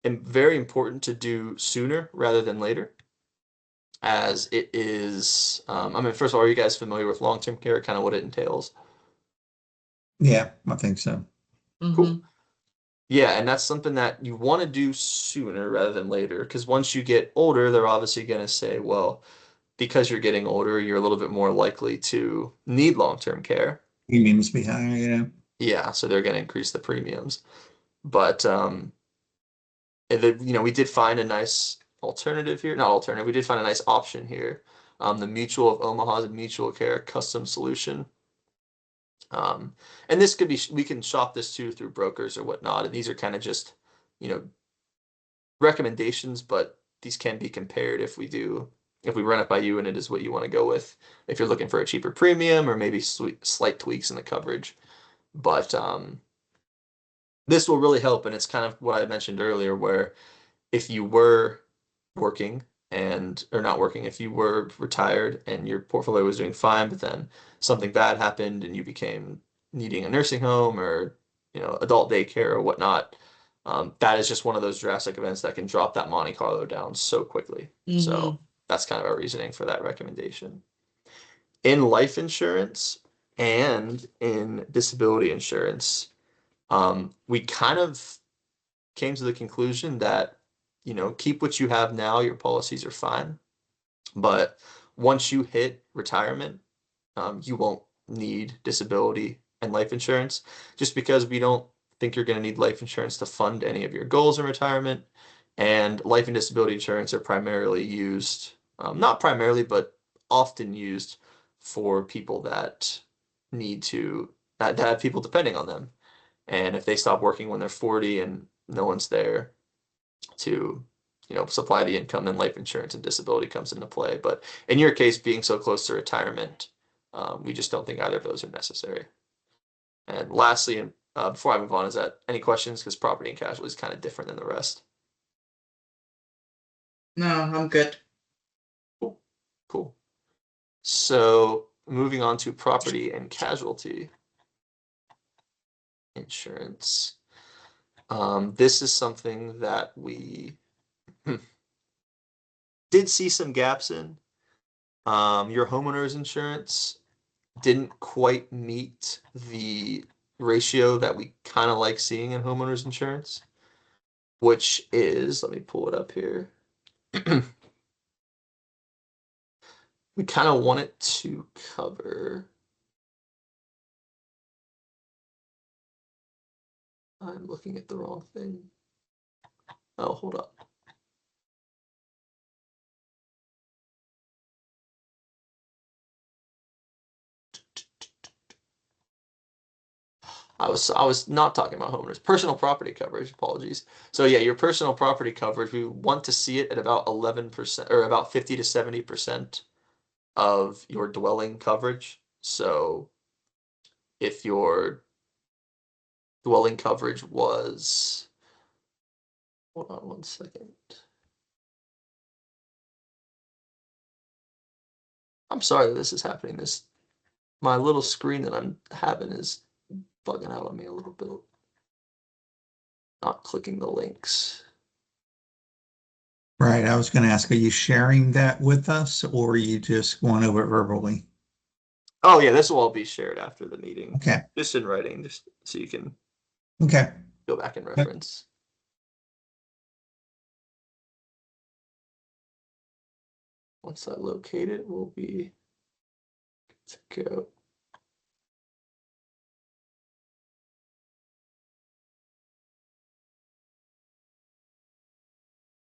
very important to do sooner rather than later, as it is. I mean, first of all, are you guys familiar with long-term care, kind of what it entails? Yeah, I think so. Cool. Yeah, and that's something that you want to do sooner rather than later, because once you get older, they're obviously going to say, well, because you're getting older, you're a little bit more likely to need long-term care. Premiums be higher, yeah. Yeah, so they're going to increase the premiums. But we did find a nice alternative here. Not alternative, we did find a nice option here. The Mutual of Omaha's Mutual Care Custom Solution. And this could be, we can shop this too through brokers or whatnot. And these are kind of just, recommendations, but these can be compared if we run it by you and it is what you want to go with. If you're looking for a cheaper premium or maybe slight tweaks in the coverage. But this will really help. And it's kind of what I mentioned earlier, where if you were working or not working, if you were retired and your portfolio was doing fine, but then something bad happened and you became needing a nursing home or, adult daycare or whatnot, that is just one of those drastic events that can drop that Monte Carlo down so quickly. So that's kind of our reasoning for that recommendation. In life insurance and in disability insurance, we kind of came to the conclusion that, keep what you have now, your policies are fine. But once you hit retirement, you won't need disability and life insurance, just because we don't think you're going to need life insurance to fund any of your goals in retirement. And life and disability insurance are primarily used, not primarily, but often used for people that that have people depending on them. And if they stop working when they're 40 and no one's there to, supply the income, then life insurance and disability comes into play. But in your case, being so close to retirement, we just don't think either of those are necessary. And lastly, and before I move on, is that any questions? Because property and casualty is kind of different than the rest. No, I'm good. Cool. So moving on to property and casualty insurance. This is something that we did see some gaps in. Your homeowner's insurance didn't quite meet the ratio that we kind of like seeing in homeowners insurance, which is, let me pull it up here. We kind of want it to cover. I'm looking at the wrong thing. Oh, hold up. I was not talking about homeowners. Personal property coverage, apologies. So yeah, your personal property coverage, we want to see it at about 11% or about 50 to 70% of your dwelling coverage. So if your dwelling coverage was, hold on one second. I'm sorry that this is happening. My little screen that I'm having is bugging out on me a little bit. Not clicking the links. Right. I was going to ask, are you sharing that with us or are you just going over it verbally? Oh yeah, this will all be shared after the meeting. Okay. Just in writing, just so you can Okay. go back and reference. Once I locate it, we'll be good to go.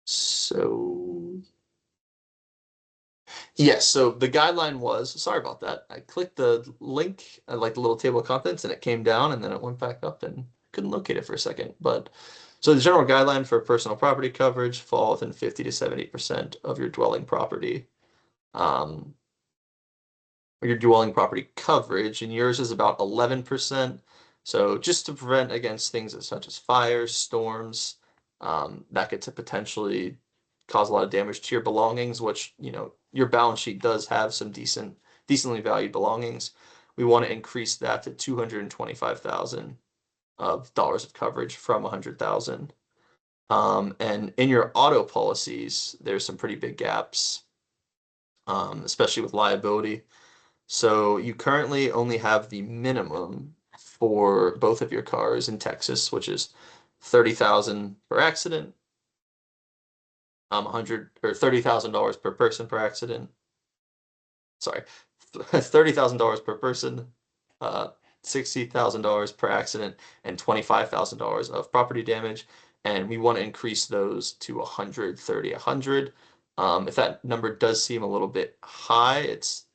So yes, so the guideline was, sorry about that. I clicked the link, like the little table of contents, and it came down and then it went back up and couldn't locate it for a second. But so the general guideline for personal property coverage, fall within 50 to 70% of your dwelling property. Your dwelling property coverage, and yours is about 11%. So just to prevent against things such as fires, storms, that could to potentially cause a lot of damage to your belongings, which, you know, your balance sheet does have some decently valued belongings. We want to increase that to $225,000 of coverage from 100,000. And in your auto policies, there's some pretty big gaps, especially with liability. So you currently only have the minimum for both of your cars in Texas, which is 30,000 per accident, 100 or $30,000 per person per accident. Sorry, $30,000 per person, $60,000 per accident, and $25,000 of property damage. And we want to increase those to 100, 30, 100. If that number does seem a little bit high, it's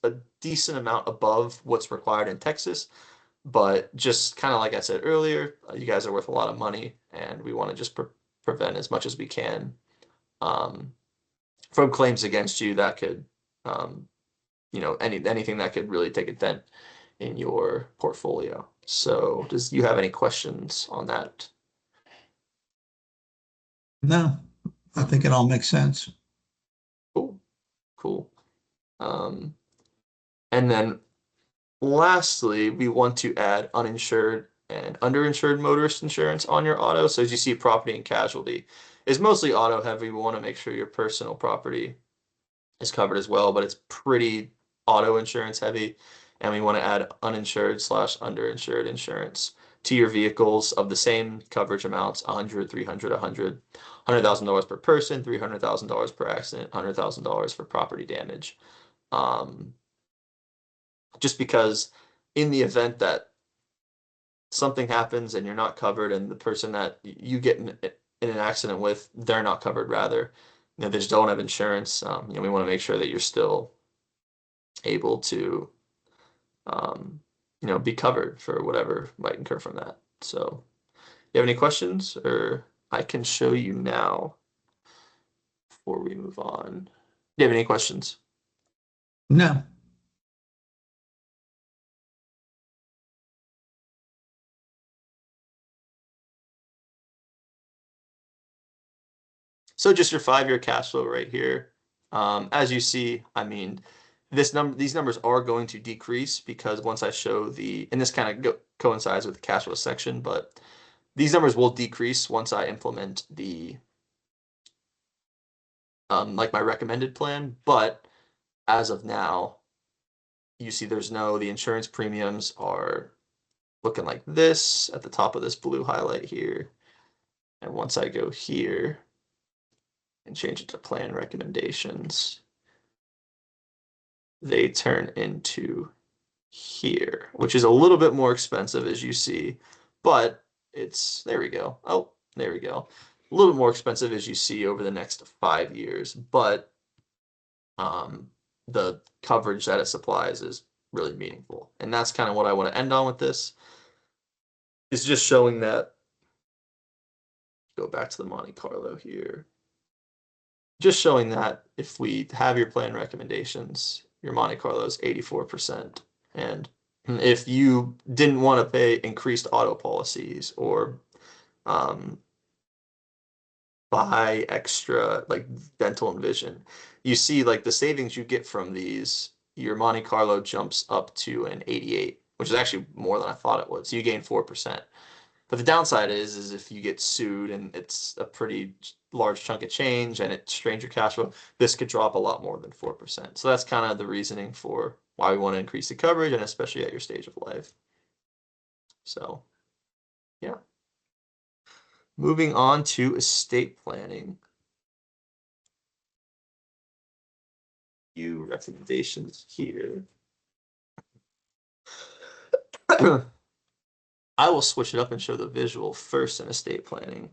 a decent amount above what's required in Texas. But just kind of like I said earlier, you guys are worth a lot of money, and we want to just prevent as much as we can um, from claims against you that could, you know, anything that could really take a dent in your portfolio. So, does you have any questions on that? No, I think it all makes sense. Cool, cool. Um, and then lastly, we want to add uninsured and underinsured motorist insurance on your auto. So as you see, property and casualty is mostly auto heavy. We want to make sure your personal property is covered as well, but it's pretty auto insurance heavy. And we want to add uninsured slash underinsured insurance to your vehicles of the same coverage amounts, 100, 300, 100, $100,000 per person, $300,000 per accident, $100,000 for property damage. Um, just because in the event that something happens and you're not covered and the person that you get in an accident with, they're not covered rather, you know, they just don't have insurance. You know, we want to make sure that you're still able to, um, you know, be covered for whatever might incur from that. So, you have any questions, or I can show you now before we move on. Do you have any questions? No, So just your 5-year cash flow right here. As you see, I mean, these numbers are going to decrease because once I show and this kind of coincides with the cash flow section, but these numbers will decrease once I implement the like my recommended plan. But as of now, you see the insurance premiums are looking like this at the top of this blue highlight here. And once I go here and change it to plan recommendations, they turn into here, which is a little bit more expensive as you see, but there we go. Oh, there we go. A little bit more expensive as you see over the next 5 years, but um, the coverage that it supplies is really meaningful. And that's kind of what I want to end on with this, is just showing that, go back to the Monte Carlo here, just showing that if we have your plan recommendations, your Monte Carlo is 84%. And if you didn't want to pay increased auto policies or um, buy extra like dental and vision, you see like the savings you get from these, your Monte Carlo jumps up to an 88, which is actually more than I thought it would. So you gain 4%. But the downside is if you get sued and it's a pretty large chunk of change and it strains your cash flow, this could drop a lot more than 4%. So that's kind of the reasoning for why we want to increase the coverage, and especially at your stage of life. So, yeah. Moving on to estate planning. few recommendations here. I will switch it up and show the visual first in estate planning.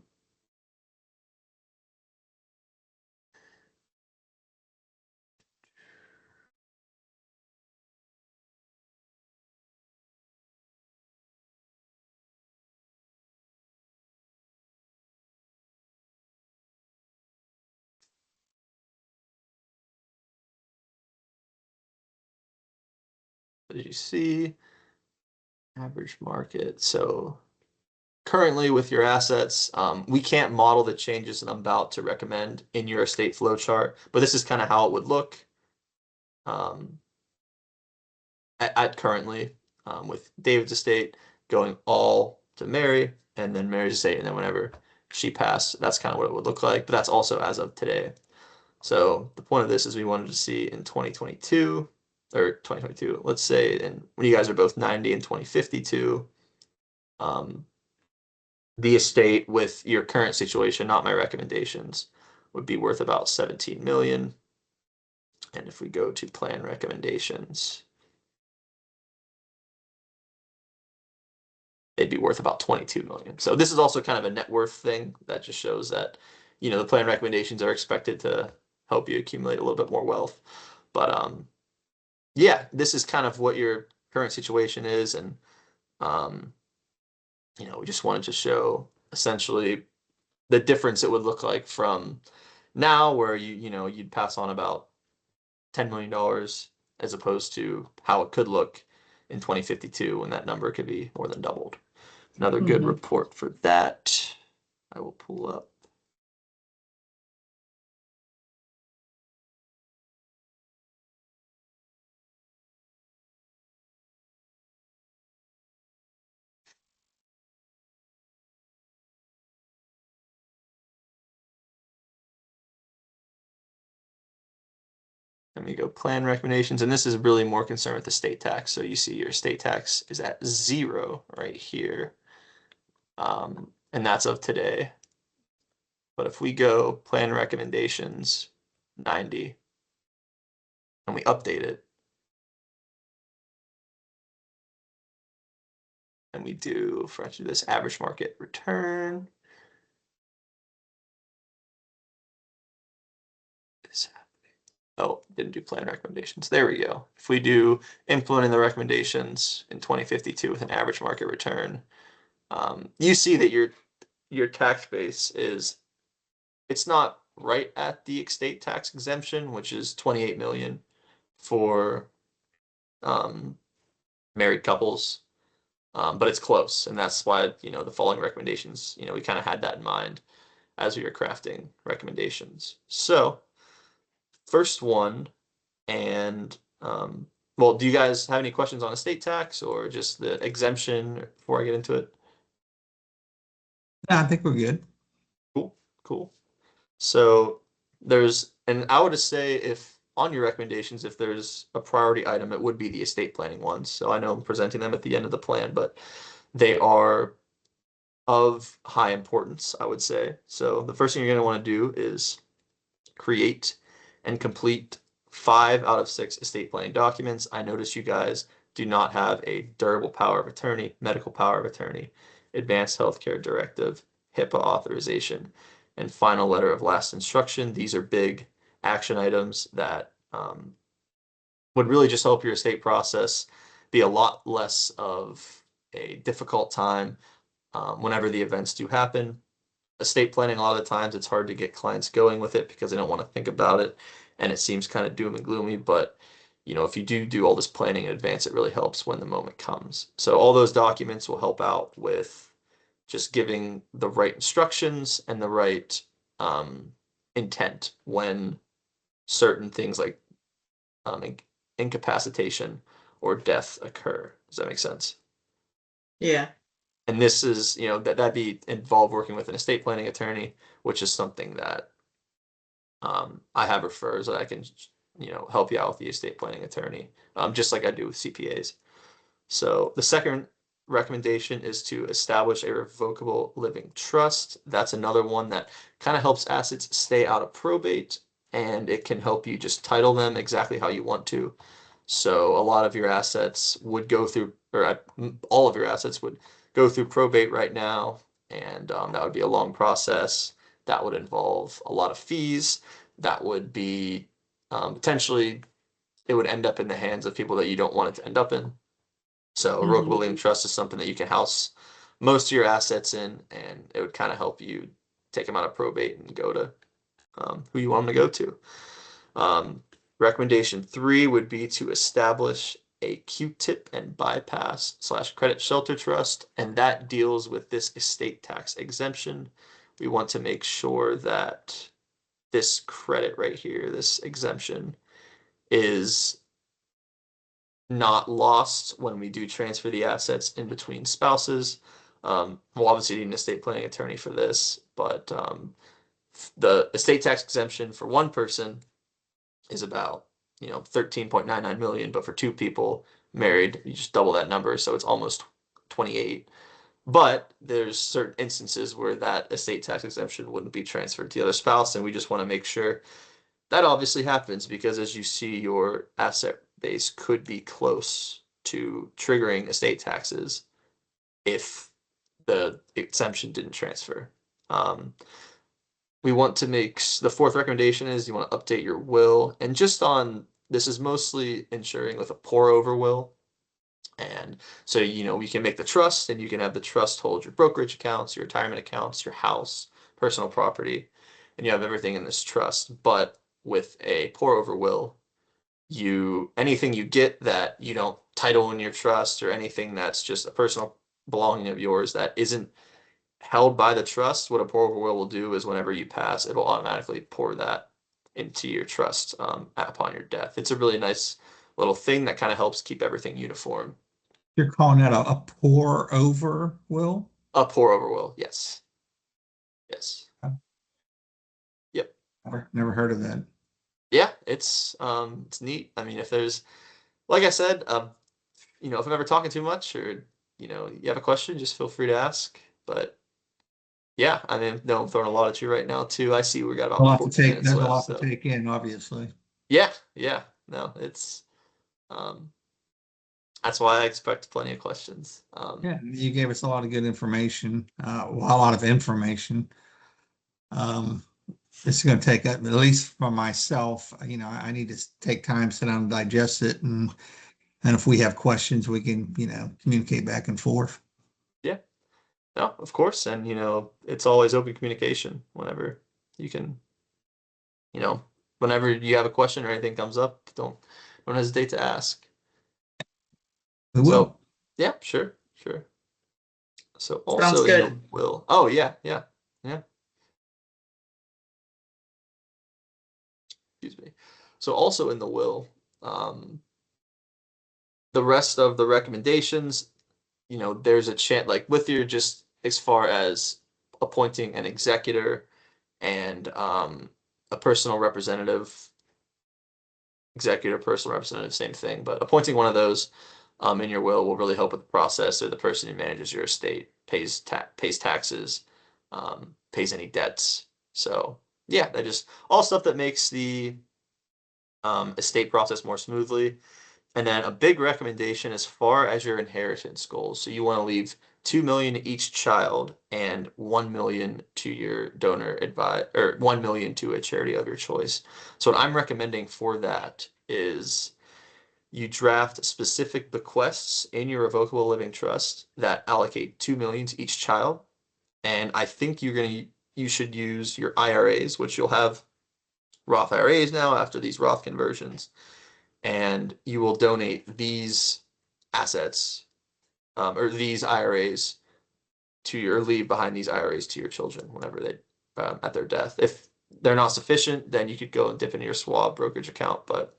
As you see, average market. So currently with your assets, we can't model the changes that I'm about to recommend in your estate flow chart, but this is kind of how it would look um, at currently with David's estate going all to Mary and then Mary's estate, and then whenever she passed, that's kind of what it would look like, but that's also as of today. So the point of this is we wanted to see in 2022 or 2022, let's say, and when you guys are both 90 and 2052, the estate with your current situation, not my recommendations, would be worth about 17 million. And if we go to plan recommendations, they'd be worth about 22 million. So this is also kind of a net worth thing that just shows that, the plan recommendations are expected to help you accumulate a little bit more wealth. But yeah, this is kind of what your current situation is, and we just wanted to show essentially the difference it would look like from now, where you'd pass on about $10 million as opposed to how it could look in 2052 when that number could be more than doubled. Another good report for that. I will pull up. Let me go plan recommendations, and this is really more concerned with the state tax. So you see your state tax is at 0 right here, and that's of today. But if we go plan recommendations 90 and we update it, and we do, for instance, this average market return, oh, didn't do plan recommendations. There we go. If we do implementing the recommendations in 2052 with an average market return, you see that your tax base it's not right at the estate tax exemption, which is 28 million for married couples, but it's close, and that's why the following recommendations, we kind of had that in mind as we were crafting recommendations. So first one, and well, do you guys have any questions on estate tax or just the exemption before I get into it? Yeah, I think we're good. Cool, cool. So and I would just say if on your recommendations, if there's a priority item, it would be the estate planning ones. So I know I'm presenting them at the end of the plan, but they are of high importance, I would say. So the first thing you're going to want to do is create and complete 5 out of 6 estate planning documents. I notice you guys do not have a durable power of attorney, medical power of attorney, advanced healthcare directive, HIPAA authorization, and final letter of last instruction. These are big action items that would really just help your estate process be a lot less of a difficult time whenever the events do happen. Estate planning, a lot of the times it's hard to get clients going with it because they don't want to think about it and it seems kind of doom and gloomy. But if you do all this planning in advance, it really helps when the moment comes. So all those documents will help out with just giving the right instructions and the right intent when certain things like incapacitation or death occur. Does that make sense? Yeah. And this is, that'd be involved working with an estate planning attorney, which is something that I have refers that I can, help you out with the estate planning attorney, just like I do with CPAs. So the second recommendation is to establish a revocable living trust. That's another one that kind of helps assets stay out of probate and it can help you just title them exactly how you want to. So a lot of your assets would go through, all of your assets would go through probate right now, and that would be a long process. That would involve a lot of fees. That would be potentially, it would end up in the hands of people that you don't want it to end up in. So a revocable living trust is something that you can house most of your assets in, and it would kind of help you take them out of probate and go to who you want them to go to. Recommendation 3 would be to establish a Q-tip and bypass / credit shelter trust, and that deals with this estate tax exemption. We want to make sure that this credit right here, this exemption, is not lost when we do transfer the assets in between spouses. We'll obviously need an estate planning attorney for this, but the estate tax exemption for one person is about 13.99 million, but for two people married, you just double that number, so it's almost 28. But there's certain instances where that estate tax exemption wouldn't be transferred to the other spouse, and we just want to make sure that obviously happens, because as you see, your asset base could be close to triggering estate taxes if the exemption didn't transfer. We want to make the fourth recommendation is you want to update your will, and just on this is mostly ensuring with a pour over will. And so, we can make the trust, and you can have the trust hold your brokerage accounts, your retirement accounts, your house, personal property, and you have everything in this trust. But with a pour over will, anything you get that you don't title in your trust, or anything that's just a personal belonging of yours that isn't held by the trust, what a pour over will do is whenever you pass, it'll automatically pour that into your trust upon your death. It's a really nice little thing that kind of helps keep everything uniform. You're calling that a pour over will? A pour over will, yes. Yes. Yep. Never heard of that. Yeah, it's neat. I mean, if there's, like I said, if I'm ever talking too much, or you have a question, just feel free to ask. But yeah, I mean, no, I'm throwing a lot at you right now too. I see we got A about lot to 14 take, minutes there's a left. lot to So take in, obviously. yeah, no, it's um that's why I expect plenty of questions. Yeah, you gave us a lot of good information, a lot of information. Um, It's going to take, at least for myself, I need to take time, sit down and digest it. And if we have questions, we can, communicate back and forth. Yeah, no, of course, and it's always open communication whenever you can, whenever you have a question or anything comes up, don't hesitate to ask. We So will. yeah, sure, sure. So Sounds also in the good. will, oh yeah, yeah, yeah. Excuse me. So also in the will, the rest of the recommendations, there's a chance, like with your, just as far as appointing an executor and a personal representative, executor, personal representative, same thing, but appointing one of those in your will really help with the process, or the person who manages your estate pays taxes, pays any debts. So yeah, that just all stuff that makes the estate process more smoothly. And then a big recommendation as far as your inheritance goals. So you want to leave 2 million to each child and 1 million to your donor advise, or 1 million to a charity of your choice. So what I'm recommending for that is you draft specific bequests in your revocable living trust that allocate 2 million to each child. And I think you should use your IRAs, which you'll have Roth IRAs now after these Roth conversions, and you will donate these assets, or these IRAs to your, leave behind these IRAs to your children whenever they, at their death. If they're not sufficient, then you could go and dip into your Schwab brokerage account. But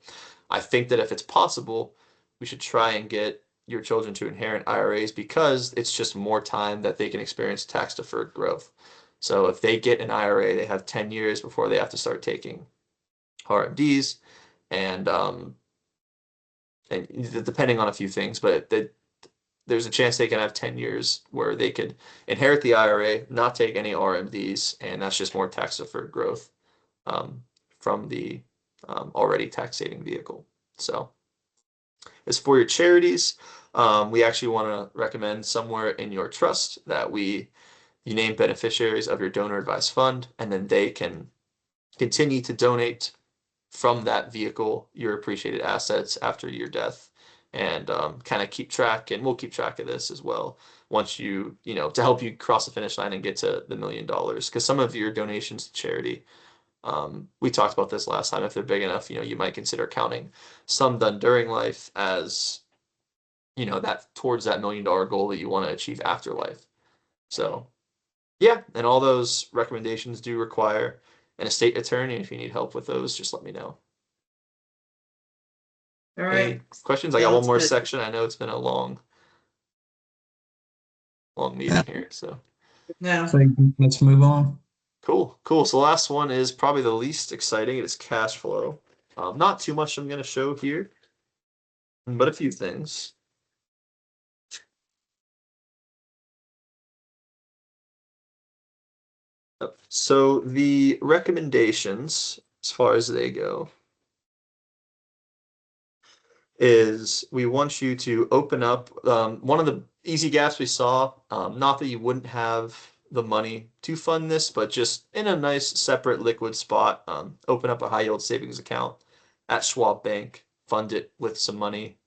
I think that if it's possible, we should try and get your children to inherit IRAs, because it's just more time that they can experience tax deferred growth. So if they get an IRA, they have 10 years before they have to start taking RMDs, and depending on a few things, but there's a chance they can have 10 years where they could inherit the IRA, not take any RMDs, and that's just more tax deferred growth from the already tax saving vehicle. So as for your charities, we actually want to recommend somewhere in your trust that you name beneficiaries of your donor advised fund, and then they can continue to donate from that vehicle your appreciated assets after your death, and kind of keep track, and we'll keep track of this as well once to help you cross the finish line and get to the $1 million. Because some of your donations to charity, we talked about this last time, if they're big enough, you might consider counting some done during life as, that towards that $1 million goal that you want to achieve after life. So yeah, and all those recommendations do require an estate attorney. If you need help with those, just let me know. All Any right. questions? I got one Sounds more good. section. I know it's been a long meeting here, so No. So let's move on. cool. So the last one is probably the least exciting. It is cash flow. Not too much I'm going to show here, but a few things. So the recommendations, as far as they go, is we want you to open up one of the easy gaps we saw, not that you wouldn't have the money to fund this, but just in a nice separate liquid spot, open up a high yield savings account at Schwab Bank, fund it with some money,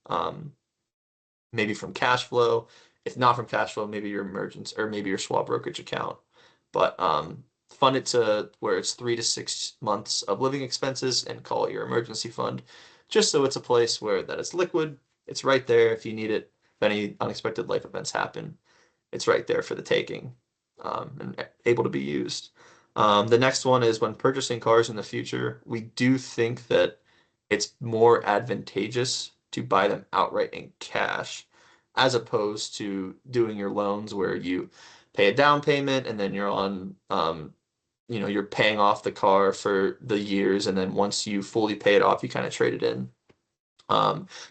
maybe from cash flow. If not from cash flow, maybe your emergence or maybe your Schwab brokerage account. But fund it to where it's 3 to 6 months of living expenses and call it your emergency fund, just so it's a place where that is liquid. It's right there if you need it. If any unexpected life events happen, it's right there for the taking, and able to be used. The next one is when purchasing cars in the future, we do think that it's more advantageous to buy them outright in cash as opposed to doing your loans where you pay a down payment and then you're on you're paying off the car for the years, and then once you fully pay it off, you kind of trade it in.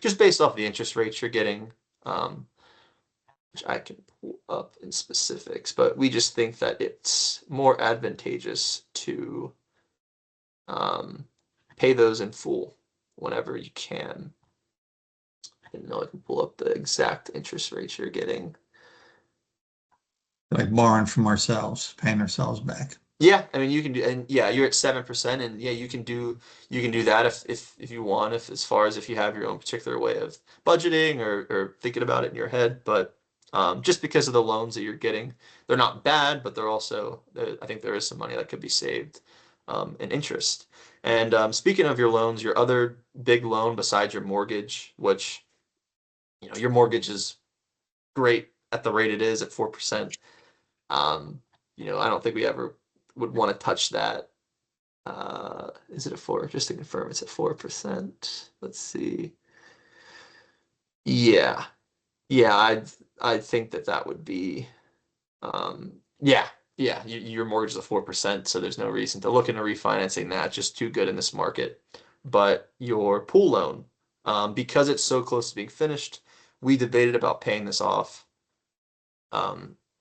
Just based off the interest rates you're getting, which I can pull up in specifics, but we just think that it's more advantageous to pay those in full whenever you can. I didn't know I can pull up the exact interest rates you're getting. Like borrowing from ourselves, paying ourselves back. Yeah, I mean you can do, and yeah, you're at 7%, and yeah, you can do that if you want, if as far as if you have your own particular way of budgeting or thinking about it in your head. But just because of the loans that you're getting, they're not bad, but they're also I think there is some money that could be saved in interest. And speaking of your loans, your other big loan besides your mortgage, which your mortgage is great at the rate it is at 4%. I don't think we ever would want to touch that. Is it a 4? Just to confirm, it's at 4%. Let's see. Yeah, yeah, I think that would be, yeah, yeah. Your mortgage is at 4%, so there's no reason to look into refinancing that. Just too good in this market. But your pool loan, because it's so close to being finished, we debated about paying this off,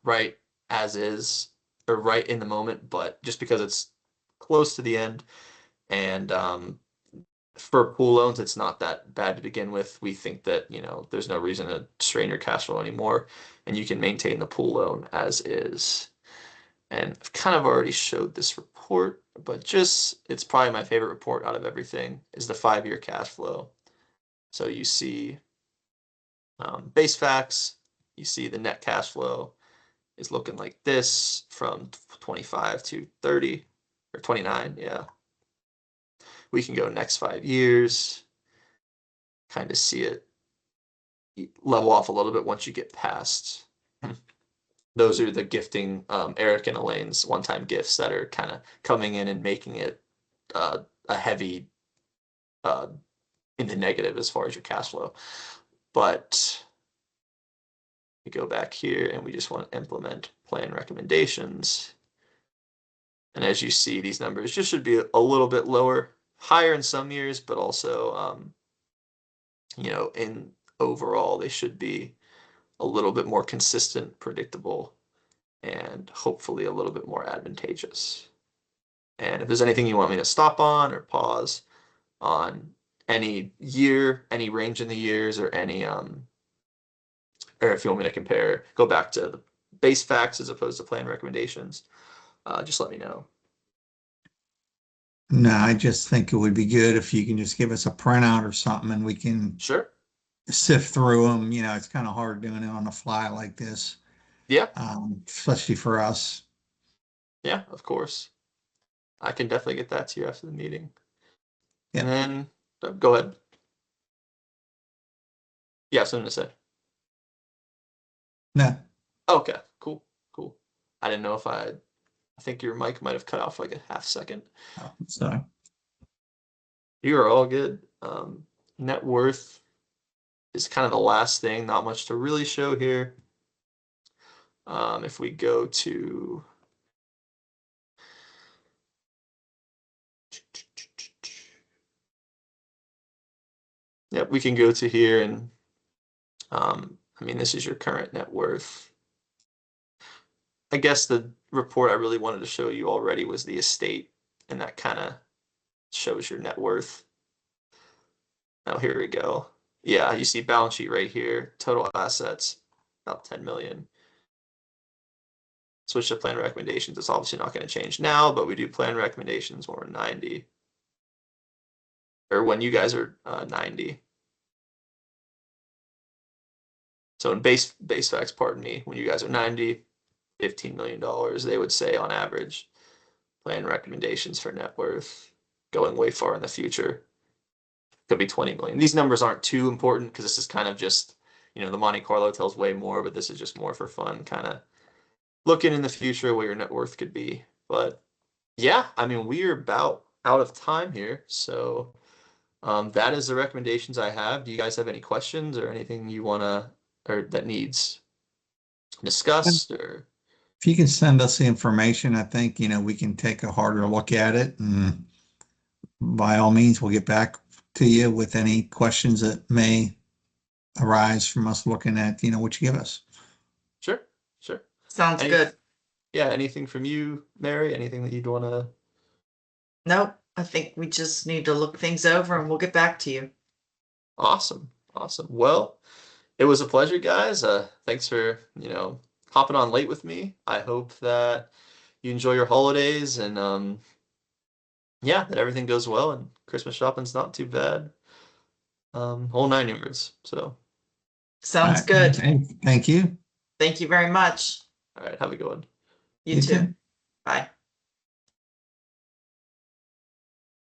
right as is, or right in the moment, but just because it's close to the end, and for pool loans, it's not that bad to begin with. We think that, there's no reason to strain your cash flow anymore, and you can maintain the pool loan as is. And I've kind of already showed this report, but it's probably my favorite report out of everything is the 5-year cash flow. So you see base facts, you see the net cash flow is looking like this from 25 to 30 or 29. Yeah. We can go next 5 years, kind of see it level off a little bit once you get past. Those are the gifting, Eric and Elaine's one-time gifts that are kind of coming in and making it a heavy uh, in the negative as far as your cash flow. But we go back here and we just want to implement plan recommendations. And as you see, these numbers just should be a little bit lower, higher in some years, but also, in overall, they should be a little bit more consistent, predictable, and hopefully a little bit more advantageous. And if there's anything you want me to stop on or pause on any year, any range in the years, or any or if you want me to compare, go back to the base facts as opposed to plan recommendations, just let me know. No, I just think it would be good if you can just give us a printout or something and we can Sure. sift through them. You know, it's kind of hard doing it on the fly like this, Yeah. especially for us. Yeah, of course. I can definitely get that to you after the meeting. Yeah. And then go ahead. Yeah, something to say. No, Okay, cool, cool. I didn't know if I think your mic might have cut off like a half second. oh, so You are all good. Net worth is kind of the last thing, not much to really show here. If we go to yep, we can go to here and I mean, this is your current net worth. I guess the report I really wanted to show you already was the estate, and that kind of shows your net worth. Now here we go. Yeah, you see balance sheet right here. Total assets, about 10 million. Switch to plan recommendations. It's obviously not going to change now, but we do plan recommendations when we're 90. Or when you guys are 90. So in base facts, pardon me, when you guys are 90, $15 million, they would say on average, plan recommendations for net worth going way far in the future. Could be 20 million. These numbers aren't too important because this is kind of just, the Monte Carlo tells way more, but this is just more for fun, kind of looking in the future what your net worth could be. But yeah, I mean, we are about out of time here. So that is the recommendations I have. Do you guys have any questions or anything you want to, or that needs discussed or? if you can send us the information, I think, we can take a harder look at it. And by all means, we'll get back to you with any questions that may arise from us looking at, what you give us. Sure, sure. Sounds Any, good. yeah, anything from you, Mary? Anything that you'd want to? Nope, I think we just need to look things over and we'll get back to you. Awesome, awesome. Well, it was a pleasure, guys. Thanks for, hopping on late with me. I hope that you enjoy your holidays and yeah, that everything goes well and Christmas shopping's not too bad. Whole nine yards. So, All Sounds right. good. Thank you. Thank you very much. all right, have a good one. You You too. too. Bye.